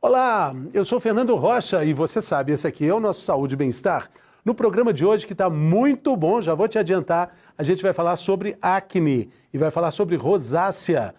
Olá, eu sou Fernando Rocha e você sabe, esse aqui é o nosso Saúde e Bem-Estar. No programa de hoje, que está muito bom, já vou te adiantar, a gente vai falar sobre acne e vai falar sobre rosácea.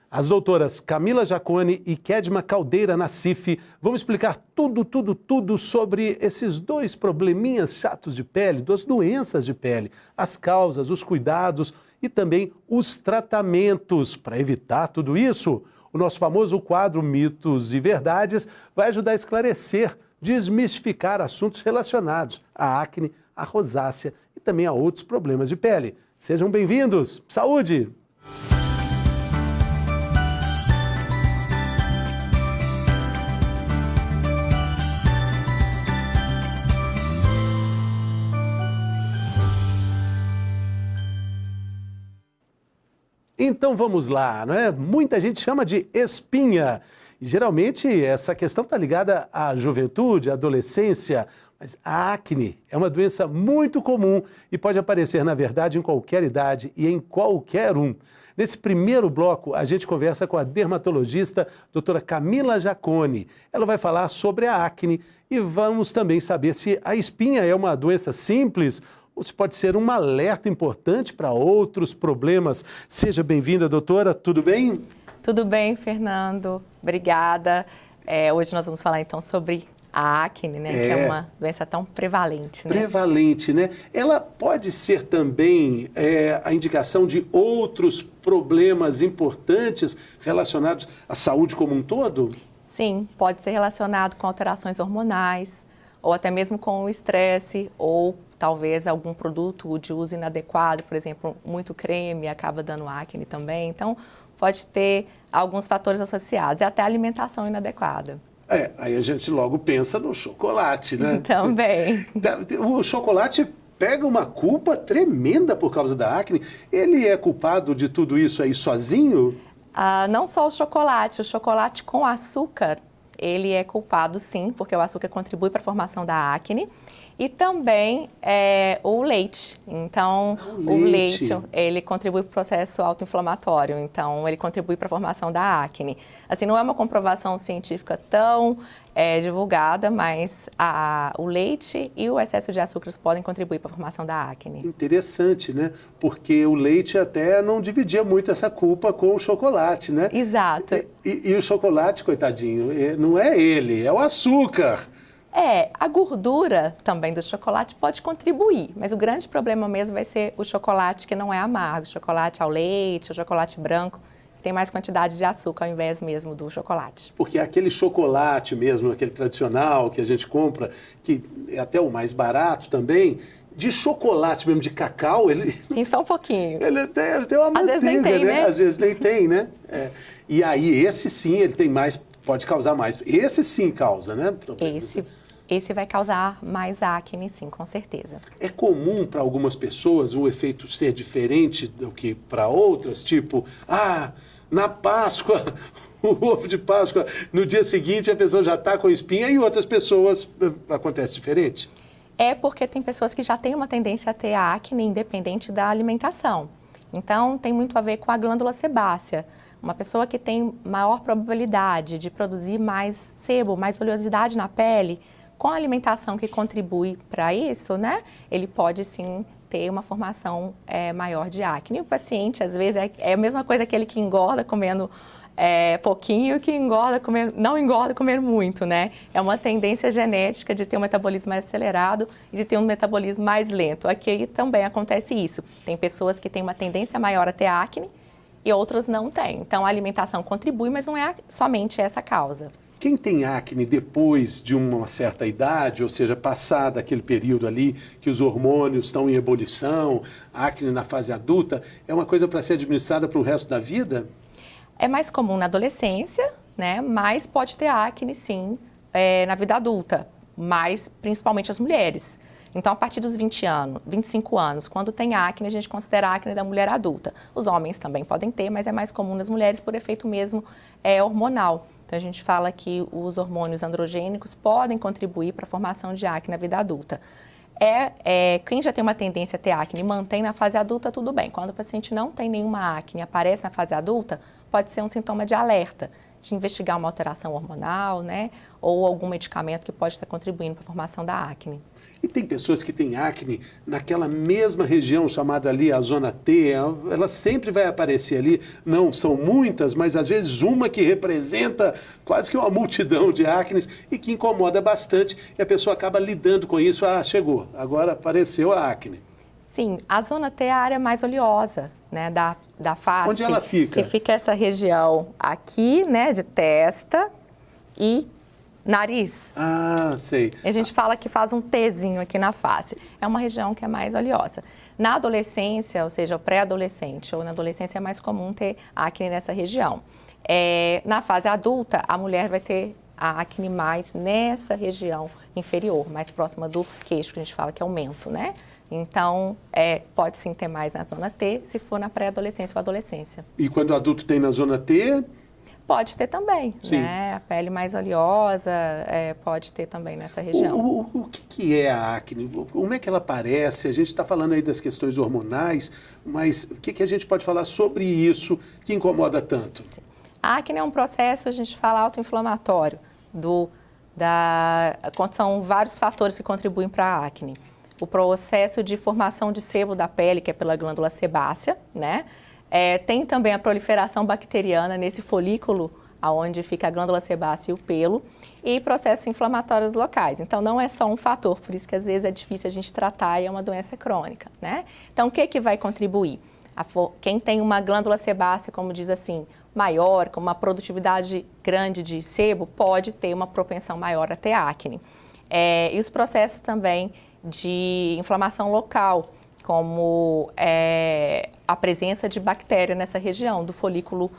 As doutoras Camila Jaconi e Kedma Caldeira Nassif vão explicar tudo sobre esses dois probleminhas chatos de pele, duas doenças de pele, as causas, os cuidados e também os tratamentos para evitar tudo isso. O nosso famoso quadro Mitos e Verdades vai ajudar a esclarecer, desmistificar assuntos relacionados à acne, à rosácea e também a outros problemas de pele. Sejam bem-vindos! Saúde! Então vamos lá, não é? Muita gente chama de espinha. E geralmente essa questão está ligada à juventude, à adolescência, mas a acne é uma doença muito comum e pode aparecer, na verdade, em qualquer idade e em qualquer um. Nesse primeiro bloco, a gente conversa com a dermatologista doutora Camila Jaconi. Ela vai falar sobre a acne e vamos também saber se a espinha é uma doença simples ou se pode ser um alerta importante para outros problemas. Seja bem-vinda, doutora, tudo bem? Tudo bem, Fernando. Obrigada. Hoje nós vamos falar então sobre a acne, né? Que é uma doença tão prevalente, né? Prevalente, né? Ela pode ser também a indicação de outros problemas importantes relacionados à saúde como um todo? Sim, pode ser relacionado com alterações hormonais, ou até mesmo com o estresse, ou talvez algum produto de uso inadequado, por exemplo, muito creme acaba dando acne também. Então, pode ter alguns fatores associados, e até a alimentação inadequada. Aí a gente logo pensa no chocolate, né? Também. O chocolate pega uma culpa tremenda por causa da acne. Ele é culpado de tudo isso aí sozinho? Não só o chocolate com açúcar, ele é culpado sim, porque o açúcar contribui para a formação da acne. E também o leite. Então, o leite, ele contribui para o processo autoinflamatório. Então, ele contribui para a formação da acne. Assim, não é uma comprovação científica tão divulgada, mas o leite e o excesso de açúcares podem contribuir para a formação da acne. Interessante, né? Porque o leite até não dividia muito essa culpa com o chocolate, né? Exato. E o chocolate, coitadinho, não é ele, é o açúcar. A gordura também do chocolate pode contribuir, mas o grande problema mesmo vai ser o chocolate que não é amargo, o chocolate ao leite, o chocolate branco, que tem mais quantidade de açúcar ao invés mesmo do chocolate. Porque aquele chocolate mesmo, aquele tradicional que a gente compra, que é até o mais barato também, de chocolate mesmo, de cacau, ele... Tem só um pouquinho. Ele tem uma manteiga, às vezes nem tem, né? Às vezes nem tem, né? E aí esse sim, ele tem mais, pode causar mais. Esse sim causa, né? Esse vai causar mais acne, sim, com certeza. É comum para algumas pessoas o efeito ser diferente do que para outras? Tipo, na Páscoa, o ovo de Páscoa, no dia seguinte a pessoa já está com espinha e outras pessoas acontece diferente? É porque tem pessoas que já têm uma tendência a ter acne independente da alimentação. Então, tem muito a ver com a glândula sebácea. Uma pessoa que tem maior probabilidade de produzir mais sebo, mais oleosidade na pele, com a alimentação que contribui para isso, né? Ele pode sim ter uma formação maior de acne. E o paciente, às vezes, é a mesma coisa aquele que engorda comendo pouquinho que não engorda comendo muito, né? É uma tendência genética de ter um metabolismo mais acelerado e de ter um metabolismo mais lento. Aqui também acontece isso. Tem pessoas que têm uma tendência maior a ter acne e outras não têm. Então, a alimentação contribui, mas não é somente essa causa. Quem tem acne depois de uma certa idade, ou seja, passado aquele período ali que os hormônios estão em ebulição, acne na fase adulta, é uma coisa para ser administrada para o resto da vida? É mais comum na adolescência, né? Mas pode ter acne, sim, na vida adulta, mas principalmente as mulheres. Então, a partir dos 25 anos, quando tem acne, a gente considera a acne da mulher adulta. Os homens também podem ter, mas é mais comum nas mulheres por efeito mesmo hormonal. Então, a gente fala que os hormônios androgênicos podem contribuir para a formação de acne na vida adulta. Quem já tem uma tendência a ter acne e mantém na fase adulta, tudo bem. Quando o paciente não tem nenhuma acne e aparece na fase adulta, pode ser um sintoma de alerta. de investigar uma alteração hormonal, né? Ou algum medicamento que pode estar contribuindo para a formação da acne. E tem pessoas que têm acne naquela mesma região chamada ali a zona T, ela sempre vai aparecer ali, não são muitas, mas às vezes uma que representa quase que uma multidão de acnes e que incomoda bastante e a pessoa acaba lidando com isso, chegou, agora apareceu a acne. Sim, a zona T é a área mais oleosa, né, da face. Onde ela fica? Que fica essa região aqui, né, de testa e nariz. Ah, sei. A gente fala que faz um Tzinho aqui na face. É uma região que é mais oleosa. Na adolescência, ou seja, o pré-adolescente ou na adolescência é mais comum ter acne nessa região. Na fase adulta, a mulher vai ter a acne mais nessa região inferior, mais próxima do queixo, que a gente fala que é o mento, né? Então, pode sim ter mais na zona T, se for na pré-adolescência ou adolescência. E quando o adulto tem na zona T? Pode ter também, né? A pele mais oleosa pode ter também nessa região. O que é a acne? Como é que ela aparece? A gente está falando aí das questões hormonais, mas o que a gente pode falar sobre isso que incomoda tanto? A acne é um processo, a gente fala, autoinflamatório, quando são vários fatores que contribuem para a acne. O processo de formação de sebo da pele, que é pela glândula sebácea, né? Tem também a proliferação bacteriana nesse folículo, onde fica a glândula sebácea e o pelo, e processos inflamatórios locais. Então, não é só um fator, por isso que às vezes é difícil a gente tratar e é uma doença crônica, né? Então, o que vai contribuir? Quem tem uma glândula sebácea, como diz assim, maior, com uma produtividade grande de sebo, pode ter uma propensão maior a ter acne. E os processos também de inflamação local, como a presença de bactéria nessa região do folículo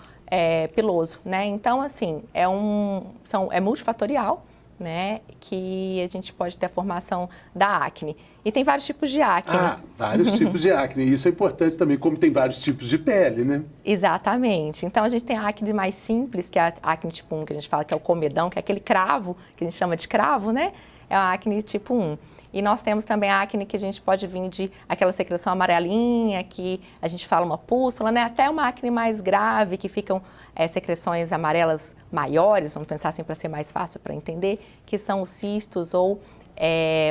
piloso, né? Então, assim, é multifatorial, né? Que a gente pode ter a formação da acne. E tem vários tipos de acne. Vários tipos de acne. Isso é importante também, como tem vários tipos de pele, né? Exatamente. Então, a gente tem a acne mais simples, que é a acne tipo 1, que a gente fala que é o comedão, que é aquele cravo, que a gente chama de cravo, né? É a acne tipo 1. E nós temos também a acne que a gente pode vir de aquela secreção amarelinha, que a gente fala uma pústula, né? Até uma acne mais grave, que ficam secreções amarelas maiores, vamos pensar assim para ser mais fácil para entender, que são os cistos ou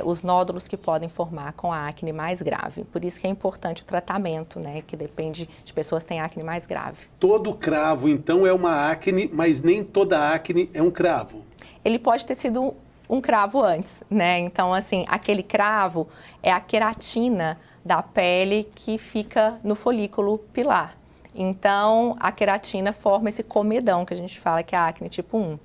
os nódulos que podem formar com a acne mais grave. Por isso que é importante o tratamento, né? Que depende de pessoas que têm acne mais grave. Todo cravo, então, é uma acne, mas nem toda acne é um cravo. Ele pode ter sido um cravo antes, né? Então, assim, aquele cravo é a queratina da pele que fica no folículo pilar. Então, a queratina forma esse comedão que a gente fala que é a acne tipo 1.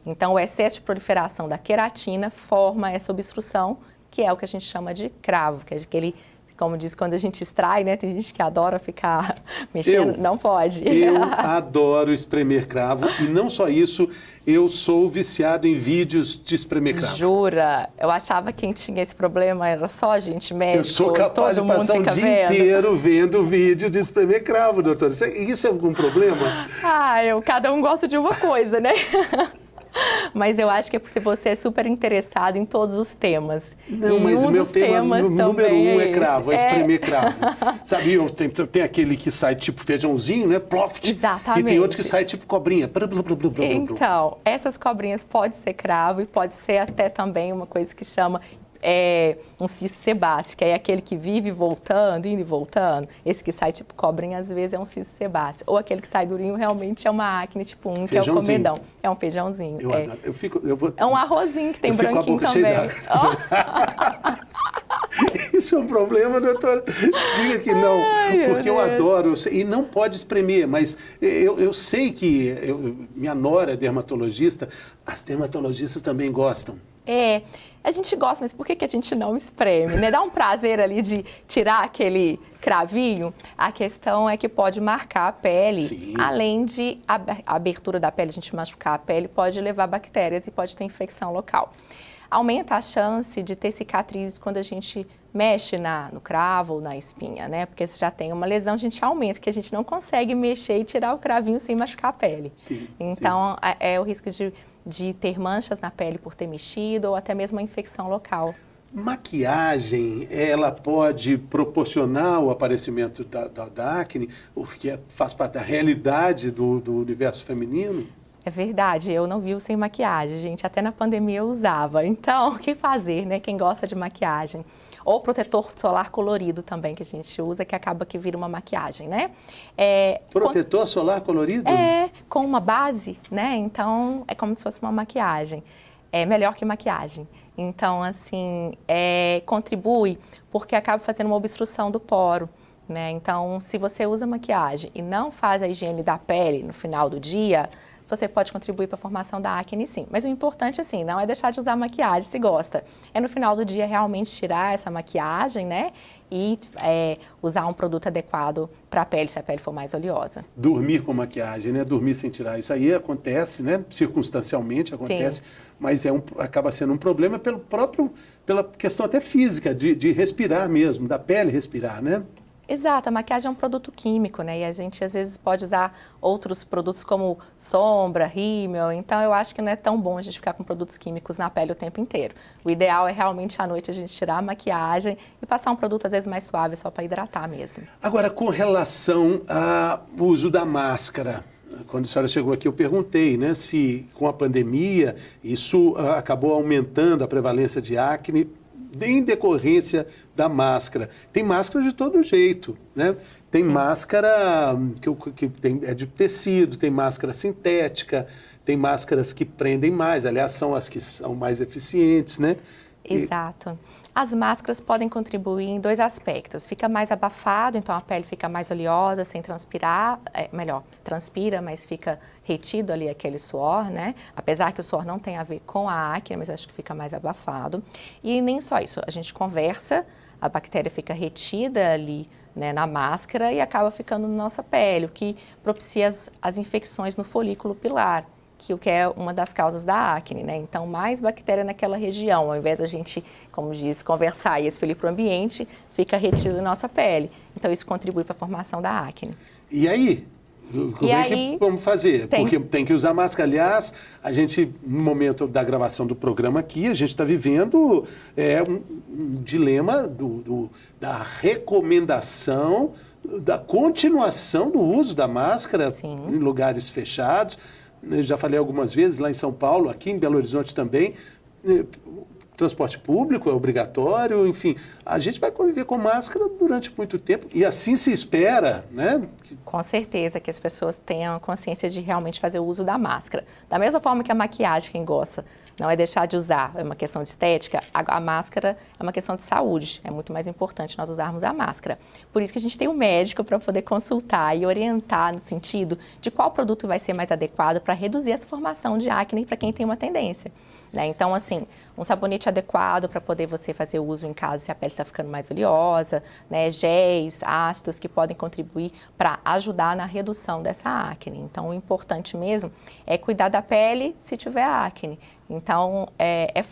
Então, o excesso de proliferação da queratina forma essa obstrução, que é o que a gente chama de cravo, que é aquele, como diz, quando a gente extrai, né? Tem gente que adora ficar mexendo, não pode. Eu adoro espremer cravo e não só isso, eu sou viciado em vídeos de espremer cravo. Jura? Eu achava que quem tinha esse problema era só gente médica. Eu sou capaz de passar um dia inteiro vendo vídeo de espremer cravo, doutora. Isso é algum problema? Cada um gosta de uma coisa, né? Mas eu acho que se você é super interessado em todos os temas. Não, mas o meu tema número 1 é cravo, é espremer cravo. Sabe, tem aquele que sai tipo feijãozinho, né? Ploft. Exatamente. E tem outro que sai tipo cobrinha. Então, essas cobrinhas pode ser cravo e pode ser até também uma coisa que chama um cisto sebáceo, que é aquele que vive voltando, indo e voltando. Esse que sai tipo cobrinha, às vezes é um cisto sebáceo. Ou aquele que sai durinho, realmente é uma acne tipo 1, que é o comedão. É um feijãozinho. Eu adoro. É um arrozinho que tem branquinho também. Isso é um problema, doutora? Diga que não, porque eu adoro. E não pode espremer, mas eu sei que minha nora é dermatologista, as dermatologistas também gostam. A gente gosta, mas por que a gente não espreme, né? Dá um prazer ali de tirar aquele cravinho. A questão é que pode marcar a pele. Sim. Além de a abertura da pele, a gente machucar a pele, pode levar bactérias e pode ter infecção local. Aumenta a chance de ter cicatrizes quando a gente mexe no cravo ou na espinha, né? Porque se já tem uma lesão, a gente aumenta, que a gente não consegue mexer e tirar o cravinho sem machucar a pele. Sim, então, é o risco de ter manchas na pele por ter mexido ou até mesmo uma infecção local. Maquiagem, ela pode proporcionar o aparecimento da acne, porque faz parte da realidade do universo feminino? É verdade, eu não vivo sem maquiagem, gente. Até na pandemia eu usava. Então, o que fazer, né? Quem gosta de maquiagem. Ou protetor solar colorido também, que a gente usa, que acaba que vira uma maquiagem, né? Protetor solar colorido? Com uma base, né? Então, é como se fosse uma maquiagem. É melhor que maquiagem. Então, assim, contribui porque acaba fazendo uma obstrução do poro, né? Então, se você usa maquiagem e não faz a higiene da pele no final do dia, você pode contribuir para a formação da acne, sim. Mas o importante, assim, não é deixar de usar maquiagem se gosta. É no final do dia realmente tirar essa maquiagem, né? E usar um produto adequado para a pele, se a pele for mais oleosa. Dormir com maquiagem, né? Dormir sem tirar. Isso aí acontece, né? Circunstancialmente acontece, sim, mas acaba sendo um problema pela questão até física, de respirar mesmo, da pele respirar, né? Exato, a maquiagem é um produto químico, né? E a gente às vezes pode usar outros produtos como sombra, rímel, então eu acho que não é tão bom a gente ficar com produtos químicos na pele o tempo inteiro. O ideal é realmente à noite a gente tirar a maquiagem e passar um produto às vezes mais suave só para hidratar mesmo. Agora, com relação ao uso da máscara, quando a senhora chegou aqui eu perguntei, né, se com a pandemia isso acabou aumentando a prevalência de acne em decorrência da máscara. Tem máscara de todo jeito, né? Tem máscara é de tecido, tem máscara sintética, tem máscaras que prendem mais, aliás, são as que são mais eficientes, né? Exato. As máscaras podem contribuir em dois aspectos. Fica mais abafado, então a pele fica mais oleosa, sem transpirar, transpira, mas fica retido ali aquele suor, né? Apesar que o suor não tem a ver com a acne, mas acho que fica mais abafado. E nem só isso, a gente conversa, a bactéria fica retida ali, né, na máscara e acaba ficando na nossa pele, o que propicia as infecções no folículo pilar, que é uma das causas da acne, né? Então, mais bactéria naquela região, ao invés da gente, como diz, conversar e expelir para o ambiente, fica retido na nossa pele. Então, isso contribui para a formação da acne. E aí? Como é que vamos fazer? Porque tem que usar máscara. Aliás, a gente, no momento da gravação do programa aqui, a gente está vivendo um dilema da recomendação, da continuação do uso da máscara, sim, em lugares fechados. Eu já falei algumas vezes, lá em São Paulo, aqui em Belo Horizonte também, transporte público é obrigatório, enfim, a gente vai conviver com máscara durante muito tempo e assim se espera, né? Com certeza que as pessoas tenham a consciência de realmente fazer o uso da máscara. Da mesma forma que a maquiagem, quem gosta, não é deixar de usar, é uma questão de estética, a máscara é uma questão de saúde, é muito mais importante nós usarmos a máscara. Por isso que a gente tem um médico para poder consultar e orientar no sentido de qual produto vai ser mais adequado para reduzir essa formação de acne para quem tem uma tendência. Né? Então, assim, um sabonete adequado para poder você fazer uso em casa se a pele está ficando mais oleosa, né? Géis, ácidos que podem contribuir para ajudar na redução dessa acne. Então, o importante mesmo é cuidar da pele se tiver acne. Então, é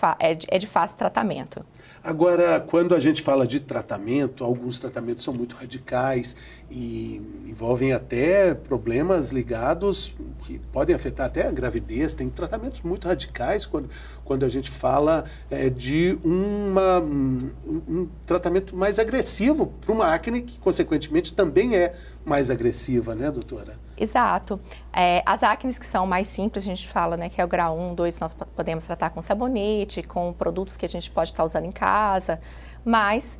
de fácil tratamento. Agora, quando a gente fala de tratamento, alguns tratamentos são muito radicais e envolvem até problemas ligados que podem afetar até a gravidez. Tem tratamentos muito radicais quando a gente fala de um tratamento mais agressivo para uma acne que, consequentemente, também é mais agressiva, né, doutora? Exato. As acnes que são mais simples, a gente fala, né, que é o grau 1, 2, nós podemos tratar com sabonete, com produtos que a gente pode estar usando em casa, mas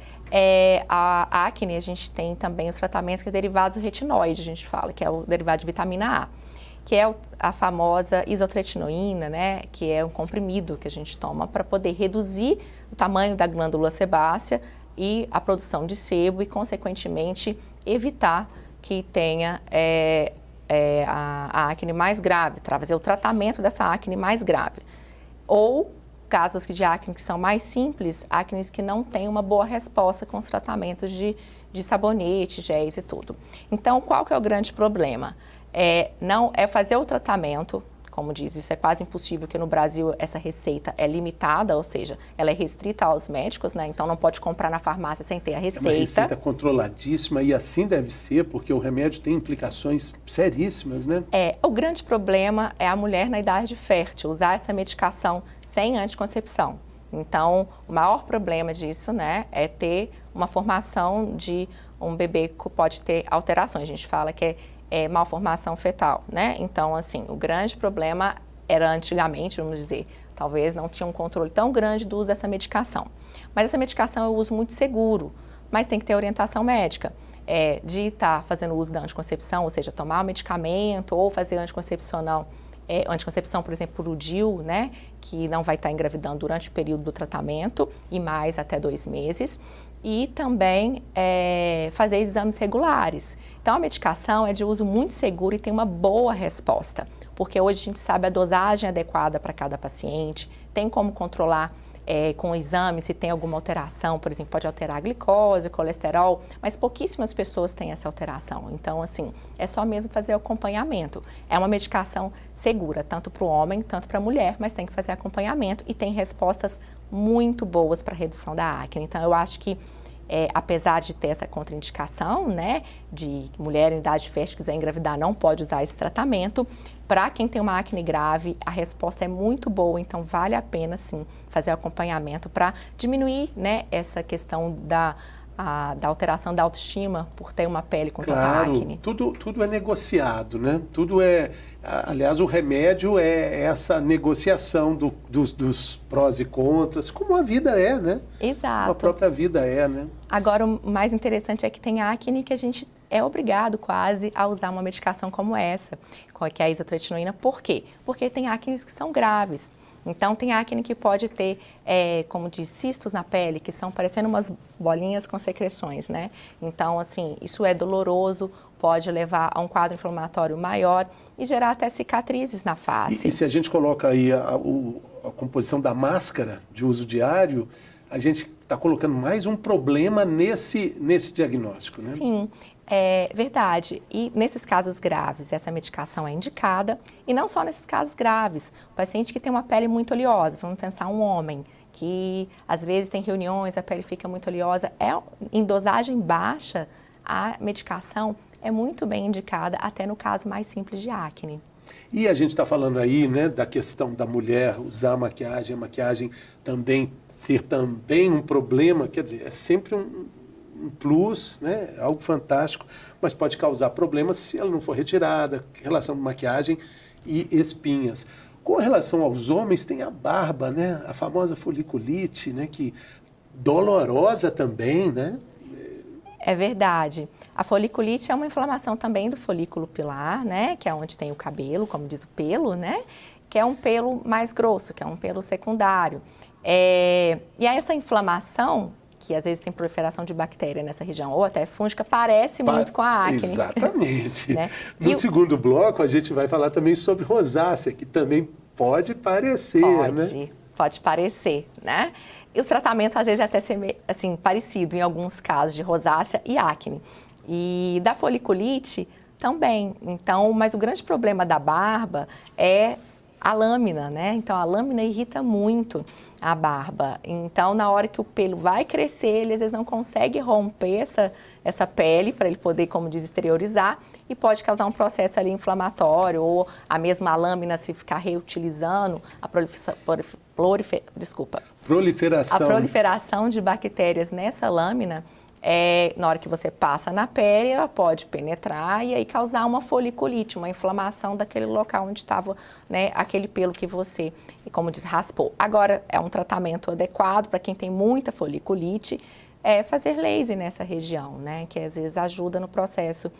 a acne, a gente tem também os tratamentos que é derivados do retinoide, a gente fala, que é o derivado de vitamina A, que é a famosa isotretinoína, né, que é um comprimido que a gente toma para poder reduzir o tamanho da glândula sebácea e a produção de sebo e, consequentemente, evitar que tenha a acne mais grave, fazer o tratamento dessa acne mais grave. Ou casos de acne que são mais simples, acnes que não têm uma boa resposta com os tratamentos de sabonete, géis e tudo. Então, qual que é o grande problema? Não é fazer o tratamento, como diz, isso é quase impossível, que no Brasil essa receita é limitada, ou seja, ela é restrita aos médicos, né? Então não pode comprar na farmácia sem ter a receita. É uma receita controladíssima e assim deve ser, porque o remédio tem implicações seríssimas, né? O grande problema é a mulher na idade fértil, usar essa medicação sem anticoncepção. Então, o maior problema disso, né, é ter uma formação de um bebê que pode ter alterações. A gente fala que malformação fetal, né? Então, assim, o grande problema era antigamente, vamos dizer, talvez não tinha um controle tão grande do uso dessa medicação. Mas essa medicação é um uso muito seguro, mas tem que ter orientação médica. De estar fazendo uso da anticoncepção, ou seja, tomar o medicamento ou fazer anticoncepção, por exemplo, por UDIL, né, que não vai estar engravidando durante o período do tratamento e mais até 2 meses. E também fazer exames regulares. Então, a medicação é de uso muito seguro e tem uma boa resposta, porque hoje a gente sabe a dosagem adequada para cada paciente, tem como controlar com o exame se tem alguma alteração, por exemplo, pode alterar a glicose, colesterol, mas pouquíssimas pessoas têm essa alteração. Então, assim, é só mesmo fazer o acompanhamento. É uma medicação segura, tanto para o homem, tanto para a mulher, mas tem que fazer acompanhamento e tem respostas muito boas para a redução da acne. Então, eu acho que apesar de ter essa contraindicação, né, de mulher em idade fértil quiser engravidar não pode usar esse tratamento, para quem tem uma acne grave, a resposta é muito boa, então vale a pena sim fazer o acompanhamento para diminuir, né, essa questão da alteração da autoestima por ter uma pele com tanta acne. Tudo é negociado, né? Tudo aliás, o remédio é essa negociação dos prós e contras, como a vida é, né? Exato. A própria vida é, né? Agora, o mais interessante é que tem acne que a gente é obrigado quase a usar uma medicação como essa, que é a isotretinoína. Por quê? Porque tem acnes que são graves. Então, tem acne que pode ter, como diz, cistos na pele, que são parecendo umas bolinhas com secreções, né? Então, assim, isso é doloroso, pode levar a um quadro inflamatório maior e gerar até cicatrizes na face. E se a gente coloca aí a composição da máscara de uso diário, a gente está colocando mais um problema nesse diagnóstico, né? Sim. É verdade. E nesses casos graves, essa medicação é indicada. E não só nesses casos graves. O paciente que tem uma pele muito oleosa, vamos pensar um homem, que às vezes tem reuniões, a pele fica muito oleosa, em dosagem baixa, a medicação é muito bem indicada, até no caso mais simples de acne. E a gente está falando aí, né, da questão da mulher usar a maquiagem também ser também um problema, quer dizer, é sempre um plus, né? Algo fantástico, mas pode causar problemas se ela não for retirada, em relação à maquiagem e espinhas. Com relação aos homens, tem a barba, né? A famosa foliculite, né? Que dolorosa também, né? É verdade. A foliculite é uma inflamação também do folículo pilar, né? Que é onde tem o cabelo, como diz o pelo, né? Que é um pelo mais grosso, que é um pelo secundário. E essa inflamação, que às vezes tem proliferação de bactéria nessa região, ou até fúngica, parece muito com a acne. Exatamente. Né? No segundo bloco, a gente vai falar também sobre rosácea, que também pode parecer, né? Pode parecer, né? E o tratamento, às vezes, é até ser assim, parecido em alguns casos de rosácea e acne. E da foliculite também. Então, mas o grande problema da barba é a lâmina, né? Então, a lâmina irrita muito a barba. Então, na hora que o pelo vai crescer, ele às vezes não consegue romper essa pele para ele poder, como diz, exteriorizar e pode causar um processo ali inflamatório ou a mesma lâmina se ficar reutilizando, a proliferação de bactérias nessa lâmina. Na hora que você passa na pele, ela pode penetrar e aí causar uma foliculite, uma inflamação daquele local onde estava, né, aquele pelo que você, como diz, raspou. Agora, é um tratamento adequado para quem tem muita foliculite, fazer laser nessa região, né, que às vezes ajuda no processo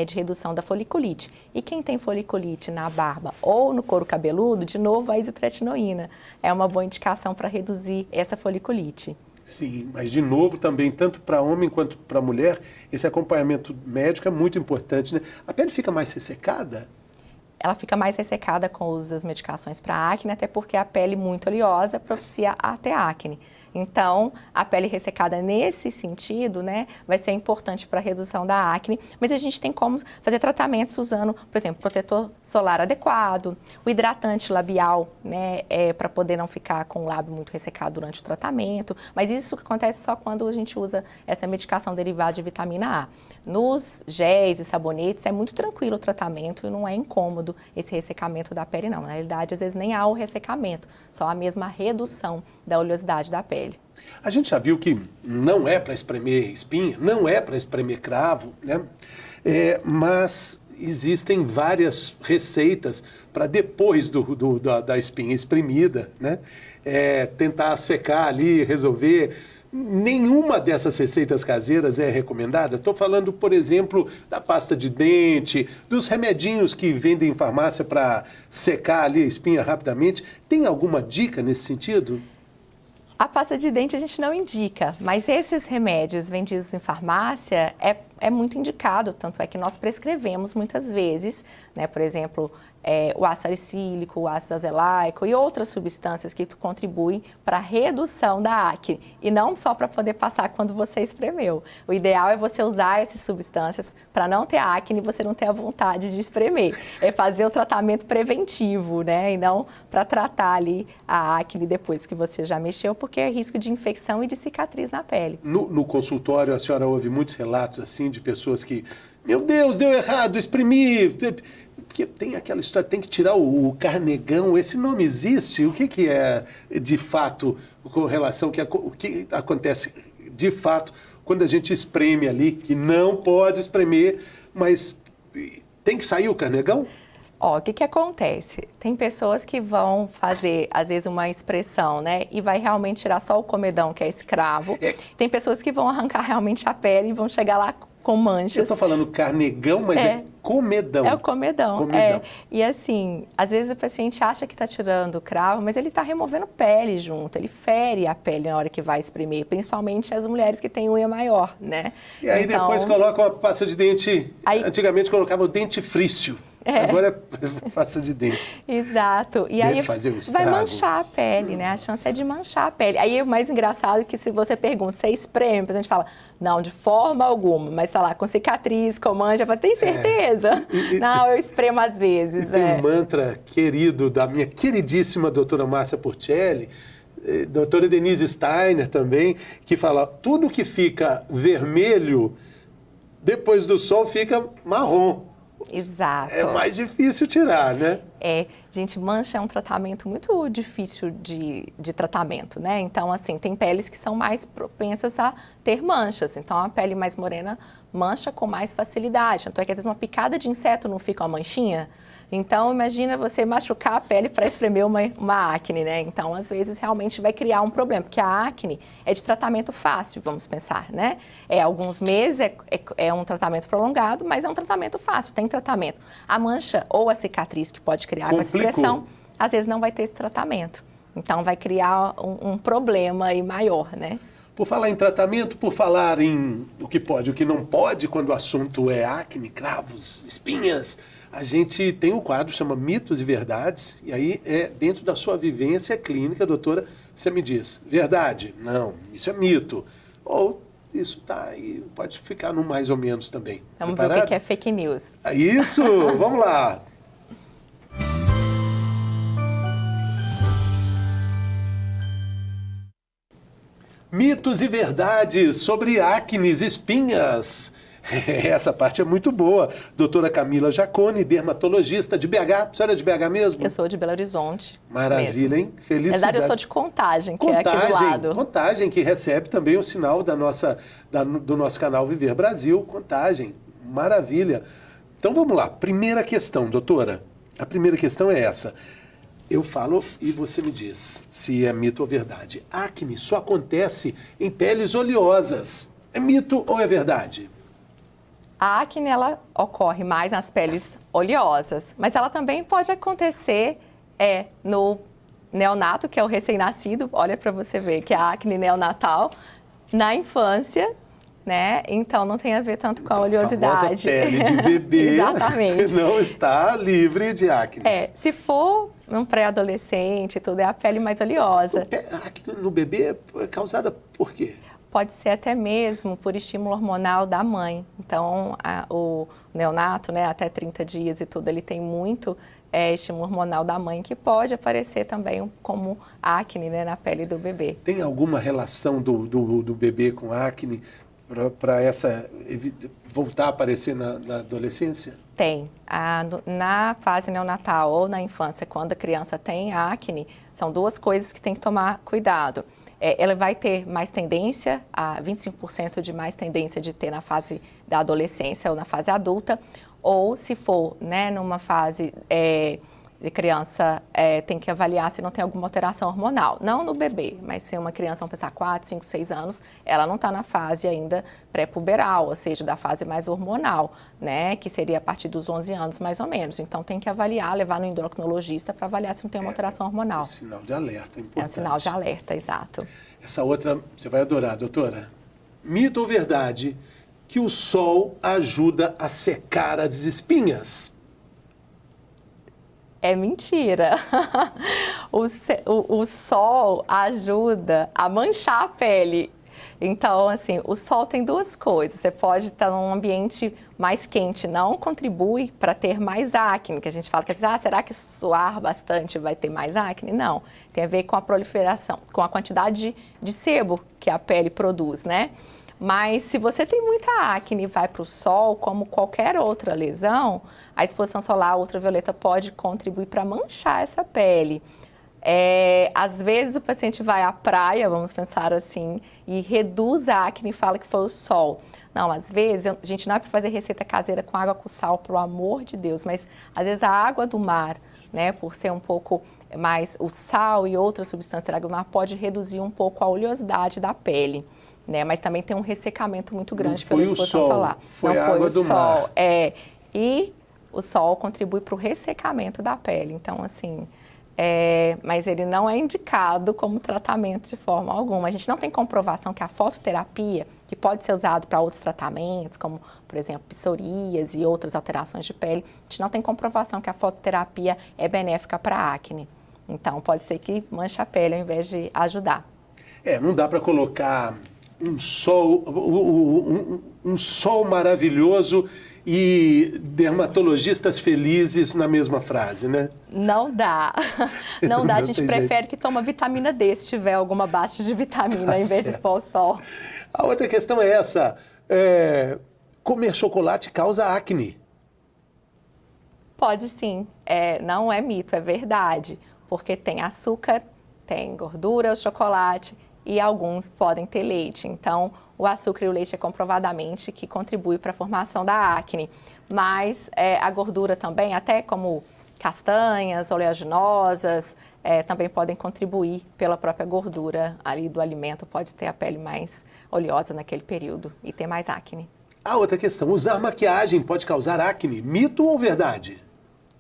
de redução da foliculite. E quem tem foliculite na barba ou no couro cabeludo, de novo, a isotretinoína é uma boa indicação para reduzir essa foliculite. Sim, mas de novo também, tanto para homem quanto para mulher, esse acompanhamento médico é muito importante, né? A pele fica mais ressecada? Ela fica mais ressecada com o uso das medicações para acne, até porque a pele muito oleosa propicia a ter acne. Então, a pele ressecada nesse sentido, né, vai ser importante para a redução da acne, mas a gente tem como fazer tratamentos usando, por exemplo, protetor solar adequado, o hidratante labial, né, para poder não ficar com o lábio muito ressecado durante o tratamento, mas isso acontece só quando a gente usa essa medicação derivada de vitamina A. Nos géis e sabonetes é muito tranquilo o tratamento e não é incômodo esse ressecamento da pele, não. Na realidade, às vezes nem há o ressecamento, só a mesma redução da oleosidade da pele. A gente já viu que não é para espremer espinha, não é para espremer cravo, né? Mas existem várias receitas para depois da espinha espremida, né? Tentar secar ali, resolver. Nenhuma dessas receitas caseiras é recomendada. Estou falando, por exemplo, da pasta de dente, dos remedinhos que vendem em farmácia para secar ali a espinha rapidamente. Tem alguma dica nesse sentido? A pasta de dente a gente não indica, mas esses remédios vendidos em farmácia é muito indicado, tanto é que nós prescrevemos muitas vezes, né, por exemplo, o ácido salicílico, o ácido azelaico e outras substâncias que contribuem para a redução da acne, e não só para poder passar quando você espremeu. O ideal é você usar essas substâncias para não ter acne e você não ter a vontade de espremer. É fazer o tratamento preventivo, né, e não para tratar ali a acne depois que você já mexeu, porque é risco de infecção e de cicatriz na pele. No consultório, a senhora ouve muitos relatos assim de pessoas que, meu Deus, deu errado, exprimi. Porque tem aquela história, tem que tirar o carnegão, esse nome existe? O que é de fato com relação o que acontece de fato quando a gente espreme ali, que não pode espremer, mas tem que sair o carnegão? O que acontece? Tem pessoas que vão fazer, às vezes, uma expressão, né? E vai realmente tirar só o comedão, que é escravo. Tem pessoas que vão arrancar realmente a pele e vão chegar lá com manchas. Eu estou falando carnegão, mas é comedão. É o comedão. E assim, às vezes o paciente acha que está tirando o cravo, mas ele está removendo pele junto. Ele fere a pele na hora que vai espremer, principalmente as mulheres que têm unha maior, né? E aí depois colocam a pasta de dente. Antigamente colocava o dentifrício. Agora é pasta de dente. Exato. E aí vai manchar a pele, né? A chance é de manchar a pele. Aí o mais engraçado é que se você pergunta, você espreme, a gente fala, não, de forma alguma, mas tá lá com cicatriz, com mancha, fala, tem certeza? Não, eu espremo às vezes. Tem um mantra querido da minha queridíssima doutora Márcia Porcelli, doutora Denise Steiner também, que fala, tudo que fica vermelho, depois do sol fica marrom. Exato. É mais difícil tirar, né? Gente, mancha é um tratamento muito difícil de tratamento, né? Então, assim, tem peles que são mais propensas a ter manchas. Então, a pele mais morena mancha com mais facilidade. Tanto é que, às vezes, uma picada de inseto não fica uma manchinha. Então, imagina você machucar a pele para espremer uma acne, né? Então, às vezes, realmente vai criar um problema, porque a acne é de tratamento fácil, vamos pensar, né? Alguns meses, é um tratamento prolongado, mas é um tratamento fácil, tem tratamento. A mancha ou a cicatriz que pode criar com essa expressão, às vezes não vai ter esse tratamento. Então, vai criar um problema aí maior, né? Por falar em tratamento, por falar em o que pode e o que não pode, quando o assunto é acne, cravos, espinhas, a gente tem um quadro que chama Mitos e Verdades, e aí dentro da sua vivência clínica, doutora, você me diz, verdade? Não, isso é mito. Ou isso tá aí, pode ficar no mais ou menos também. Vamos ver o que é fake news. Isso, vamos lá. Mitos e verdades sobre acnes, espinhas. Essa parte é muito boa. Doutora Camila Jaconi, dermatologista de BH. A senhora é de BH mesmo? Eu sou de Belo Horizonte. Maravilha, mesmo. Hein? Felicidade. Na verdade, eu sou de Contagem, que é aqui do lado. Contagem, que recebe também o sinal do nosso canal Viver Brasil. Contagem. Maravilha. Então vamos lá. Primeira questão, doutora. A primeira questão é essa. Eu falo e você me diz se é mito ou verdade. Acne só acontece em peles oleosas. É mito ou é verdade? A acne, ela ocorre mais nas peles oleosas, mas ela também pode acontecer no neonato, que é o recém-nascido. Olha para você ver que é a acne neonatal, na infância, né? Então não tem a ver tanto com a oleosidade. A pele de bebê Exatamente. Não está livre de acne. Se for um pré-adolescente e tudo, é a pele mais oleosa. A acne no bebê é causada por quê? Pode ser até mesmo por estímulo hormonal da mãe. Então, o neonato, né, até 30 dias e tudo, ele tem muito estímulo hormonal da mãe, que pode aparecer também como acne, né, na pele do bebê. Tem alguma relação do bebê com acne para voltar a aparecer na adolescência? Tem. Na fase neonatal ou na infância, quando a criança tem acne, são duas coisas que tem que tomar cuidado. ela vai ter mais tendência, a 25% de mais tendência de ter na fase da adolescência ou na fase adulta, ou se for, né, numa fase de criança, tem que avaliar se não tem alguma alteração hormonal. Não no bebê, mas se uma criança, vamos pensar, 4, 5, 6 anos, ela não está na fase ainda pré-puberal, ou seja, da fase mais hormonal, né, que seria a partir dos 11 anos, mais ou menos. Então, tem que avaliar, levar no endocrinologista para avaliar se não tem uma alteração hormonal. É um sinal de alerta, importante. É um sinal de alerta, exato. Essa outra, você vai adorar, doutora. Mito ou verdade que o sol ajuda a secar as espinhas? É mentira. O sol ajuda a manchar a pele. Então, assim, o sol tem duas coisas. Você pode estar num ambiente mais quente, não contribui para ter mais acne, que a gente fala que será que suar bastante vai ter mais acne? Não, tem a ver com a proliferação, com a quantidade de sebo que a pele produz, né? Mas se você tem muita acne e vai para o sol, como qualquer outra lesão, a exposição solar ultravioleta pode contribuir para manchar essa pele. Às vezes o paciente vai à praia, vamos pensar assim, e reduz a acne e fala que foi o sol. Não, às vezes, a gente não é para fazer receita caseira com água com sal, pelo amor de Deus, mas às vezes a água do mar, né, por ser um pouco mais o sal e outras substâncias da água do mar, pode reduzir um pouco a oleosidade da pele. Né, mas também tem um ressecamento muito grande pela exposição solar. Foi a água do mar. E o sol contribui para o ressecamento da pele. Então, assim, mas ele não é indicado como tratamento de forma alguma. A gente não tem comprovação que a fototerapia, que pode ser usado para outros tratamentos, como, por exemplo, psoríase e outras alterações de pele, a gente não tem comprovação que a fototerapia é benéfica para a acne. Então, pode ser que manche a pele ao invés de ajudar. Não dá para colocar um sol maravilhoso e dermatologistas felizes na mesma frase, né? Não dá. Não dá. A gente prefere que toma vitamina D se tiver alguma baixa de vitamina, em vez de expor o sol. A outra questão é essa. Comer chocolate causa acne? Pode sim. Não é mito, é verdade. Porque tem açúcar, tem gordura, o chocolate, e alguns podem ter leite. Então, o açúcar e o leite é comprovadamente que contribui para a formação da acne. Mas a gordura também, até como castanhas, oleaginosas, também podem contribuir pela própria gordura ali do alimento. Pode ter a pele mais oleosa naquele período e ter mais acne. A outra questão, usar maquiagem pode causar acne? Mito ou verdade?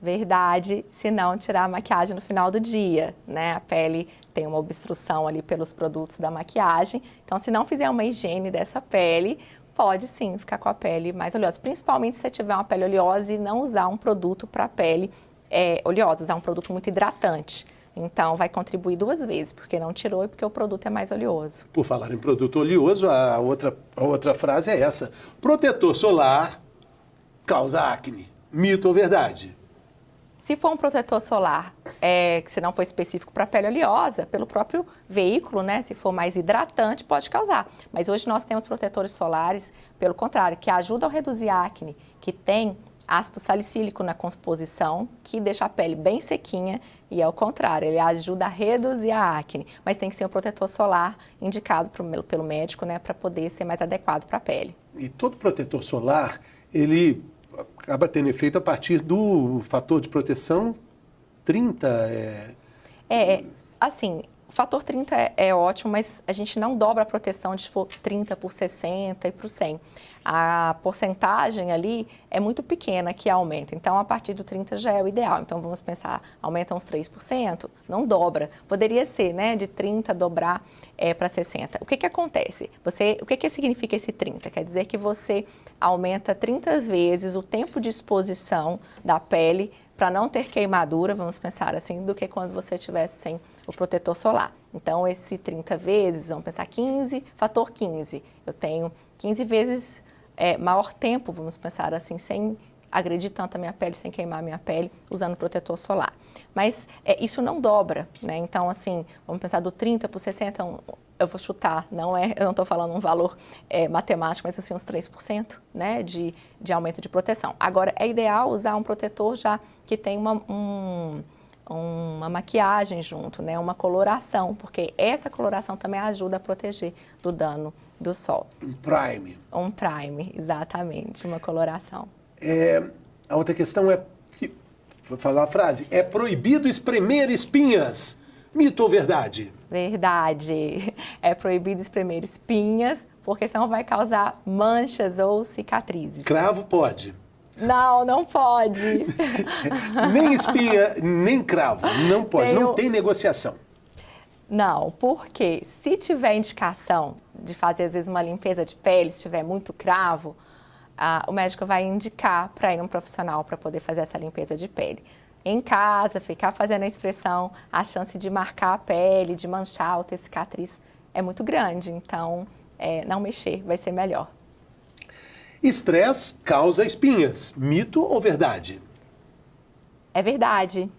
Verdade, se não tirar a maquiagem no final do dia, né? A pele tem uma obstrução ali pelos produtos da maquiagem, então se não fizer uma higiene dessa pele, pode sim ficar com a pele mais oleosa, principalmente se você tiver uma pele oleosa e não usar um produto para a pele oleosa, usar um produto muito hidratante. Então, vai contribuir duas vezes, porque não tirou e porque o produto é mais oleoso. Por falar em produto oleoso, a outra frase é essa. Protetor solar causa acne. Mito ou verdade? Se for um protetor solar que se não for específico para pele oleosa, pelo próprio veículo, né, se for mais hidratante, pode causar. Mas hoje nós temos protetores solares, pelo contrário, que ajudam a reduzir a acne, que tem ácido salicílico na composição, que deixa a pele bem sequinha, e é o contrário, ele ajuda a reduzir a acne. Mas tem que ser um protetor solar indicado pelo médico, né, para poder ser mais adequado para a pele. E todo protetor solar, ele acaba tendo efeito a partir do fator de proteção 30. Assim, o fator 30 é ótimo, mas a gente não dobra a proteção de 30 por 60 e por 100. A porcentagem ali é muito pequena que aumenta, então a partir do 30 já é o ideal. Então vamos pensar, aumenta uns 3%, não dobra. Poderia ser, né, de 30 dobrar para 60. O que acontece? O que significa esse 30? Quer dizer que você aumenta 30 vezes o tempo de exposição da pele para não ter queimadura, vamos pensar assim, do que quando você estivesse sem o protetor solar. Então, esse 30 vezes, vamos pensar 15, fator 15. Eu tenho 15 vezes maior tempo, vamos pensar assim, sem agredir tanto a minha pele, sem queimar a minha pele, usando protetor solar. Mas isso não dobra, né? Então, assim, vamos pensar do 30 por 60, eu vou chutar, eu não estou falando um valor matemático, mas assim, uns 3%, né, de aumento de proteção. Agora, é ideal usar um protetor já que tem uma maquiagem junto, né? Uma coloração, porque essa coloração também ajuda a proteger do dano do sol. Um prime. Um primer, exatamente, uma coloração. A outra questão vou falar a frase, é proibido espremer espinhas. Mito ou verdade? Verdade. É proibido espremer espinhas, porque senão vai causar manchas ou cicatrizes. Cravo pode. Não, não pode. Nem espinha, nem cravo. Não pode, não tem negociação. Não, porque se tiver indicação de fazer, às vezes, uma limpeza de pele, se tiver muito cravo, o médico vai indicar para ir num profissional para poder fazer essa limpeza de pele. Em casa, ficar fazendo a expressão, a chance de marcar a pele, de manchar ou ter cicatriz é muito grande. Então, não mexer vai ser melhor. Estresse causa espinhas. Mito ou verdade? É verdade.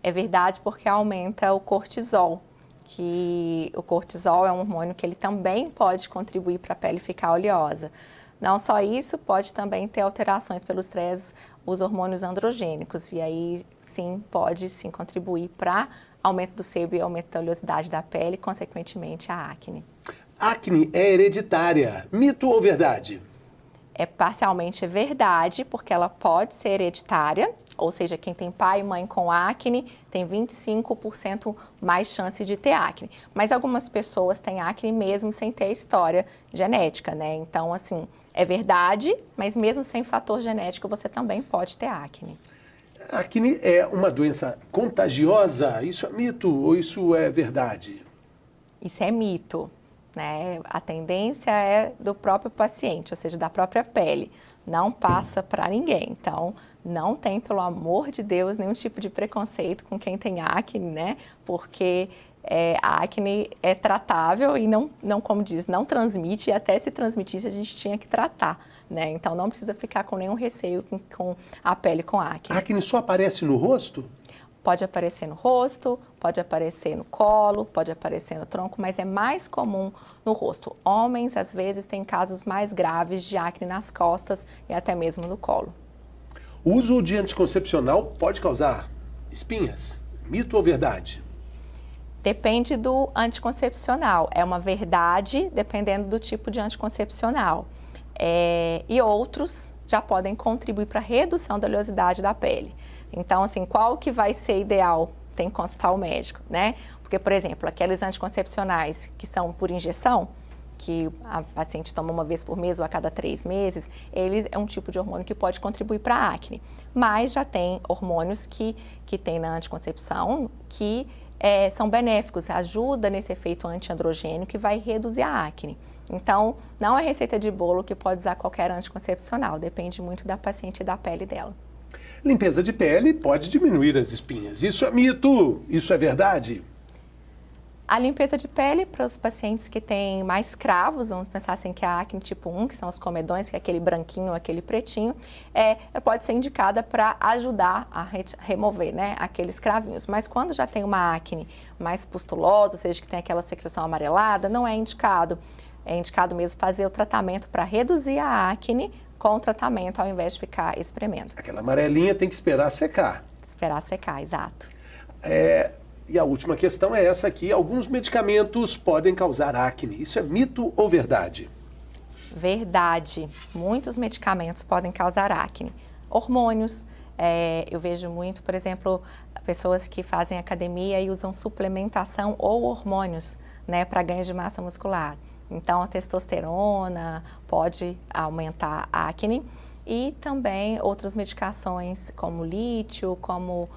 É verdade porque aumenta o cortisol. Que o cortisol é um hormônio que ele também pode contribuir para a pele ficar oleosa. Não só isso, pode também ter alterações pelo estresse, os hormônios androgênicos. E aí, sim, pode sim contribuir para aumento do sebo e aumento da oleosidade da pele, e, consequentemente, a acne. Acne é hereditária. Mito ou verdade? É parcialmente verdade, porque ela pode ser hereditária, ou seja, quem tem pai e mãe com acne tem 25% mais chance de ter acne. Mas algumas pessoas têm acne mesmo sem ter história genética, né? Então, assim, é verdade, mas mesmo sem fator genético, você também pode ter acne. Acne é uma doença contagiosa? Isso é mito ou isso é verdade? Isso é mito, né? A tendência é do próprio paciente, ou seja, da própria pele. Não passa para ninguém. Então, não tem, pelo amor de Deus, nenhum tipo de preconceito com quem tem acne, né? Porque a acne é tratável e não, como diz, não transmite, e até se transmitisse a gente tinha que tratar, né? Então, não precisa ficar com nenhum receio com a pele com acne. A acne só aparece no rosto? Pode aparecer no rosto, pode aparecer no colo, pode aparecer no tronco, mas é mais comum no rosto. Homens, às vezes, têm casos mais graves de acne nas costas e até mesmo no colo. O uso de anticoncepcional pode causar espinhas? Mito ou verdade? Depende do anticoncepcional. É uma verdade dependendo do tipo de anticoncepcional. E outros já podem contribuir para a redução da oleosidade da pele. Então, assim, qual que vai ser ideal? Tem que consultar o médico, né? Porque, por exemplo, aqueles anticoncepcionais que são por injeção, que a paciente toma uma vez por mês ou a cada 3 meses, eles é um tipo de hormônio que pode contribuir para a acne. Mas já tem hormônios que tem na anticoncepção que são benéficos, ajuda nesse efeito antiandrogênio que vai reduzir a acne. Então, não é receita de bolo que pode usar qualquer anticoncepcional, depende muito da paciente e da pele dela. Limpeza de pele pode diminuir as espinhas. Isso é mito? Isso é verdade? A limpeza de pele para os pacientes que têm mais cravos, vamos pensar assim que é a acne tipo 1, que são os comedões, que é aquele branquinho, aquele pretinho, pode ser indicada para ajudar a remover, né, aqueles cravinhos. Mas quando já tem uma acne mais pustulosa, ou seja, que tem aquela secreção amarelada, não é indicado. É indicado mesmo fazer o tratamento para reduzir a acne com o tratamento, ao invés de ficar espremendo. Aquela amarelinha tem que esperar secar. Esperar secar, exato. E a última questão é essa aqui. Alguns medicamentos podem causar acne. Isso é mito ou verdade? Verdade. Muitos medicamentos podem causar acne. Hormônios. Eu vejo muito, por exemplo, pessoas que fazem academia e usam suplementação ou hormônios, né, para ganho de massa muscular. Então, a testosterona pode aumentar a acne e também outras medicações como lítio, como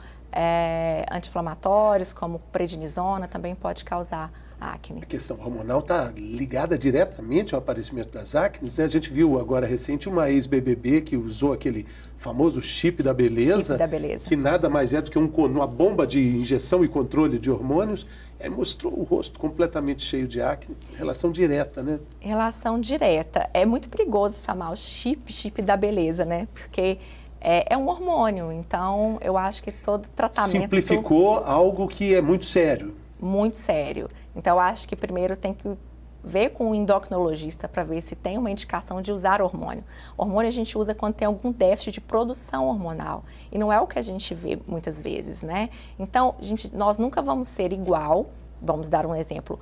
anti-inflamatórios, como prednisona, também pode causar acne. A questão hormonal está ligada diretamente ao aparecimento das acnes, né? A gente viu agora recente uma ex-BBB que usou aquele famoso chip da beleza, chip da beleza, que nada mais é do que uma bomba de injeção e controle de hormônios, mostrou o rosto completamente cheio de acne, relação direta, né? Relação direta. É muito perigoso chamar o chip da beleza, né? Porque é um hormônio, então eu acho que todo tratamento... Simplificou algo que é muito sério. Muito sério. Então, eu acho que primeiro tem que ver com o endocrinologista para ver se tem uma indicação de usar hormônio. Hormônio a gente usa quando tem algum déficit de produção hormonal, e não é o que a gente vê muitas vezes, né? Então, nós nunca vamos ser igual, vamos dar um exemplo,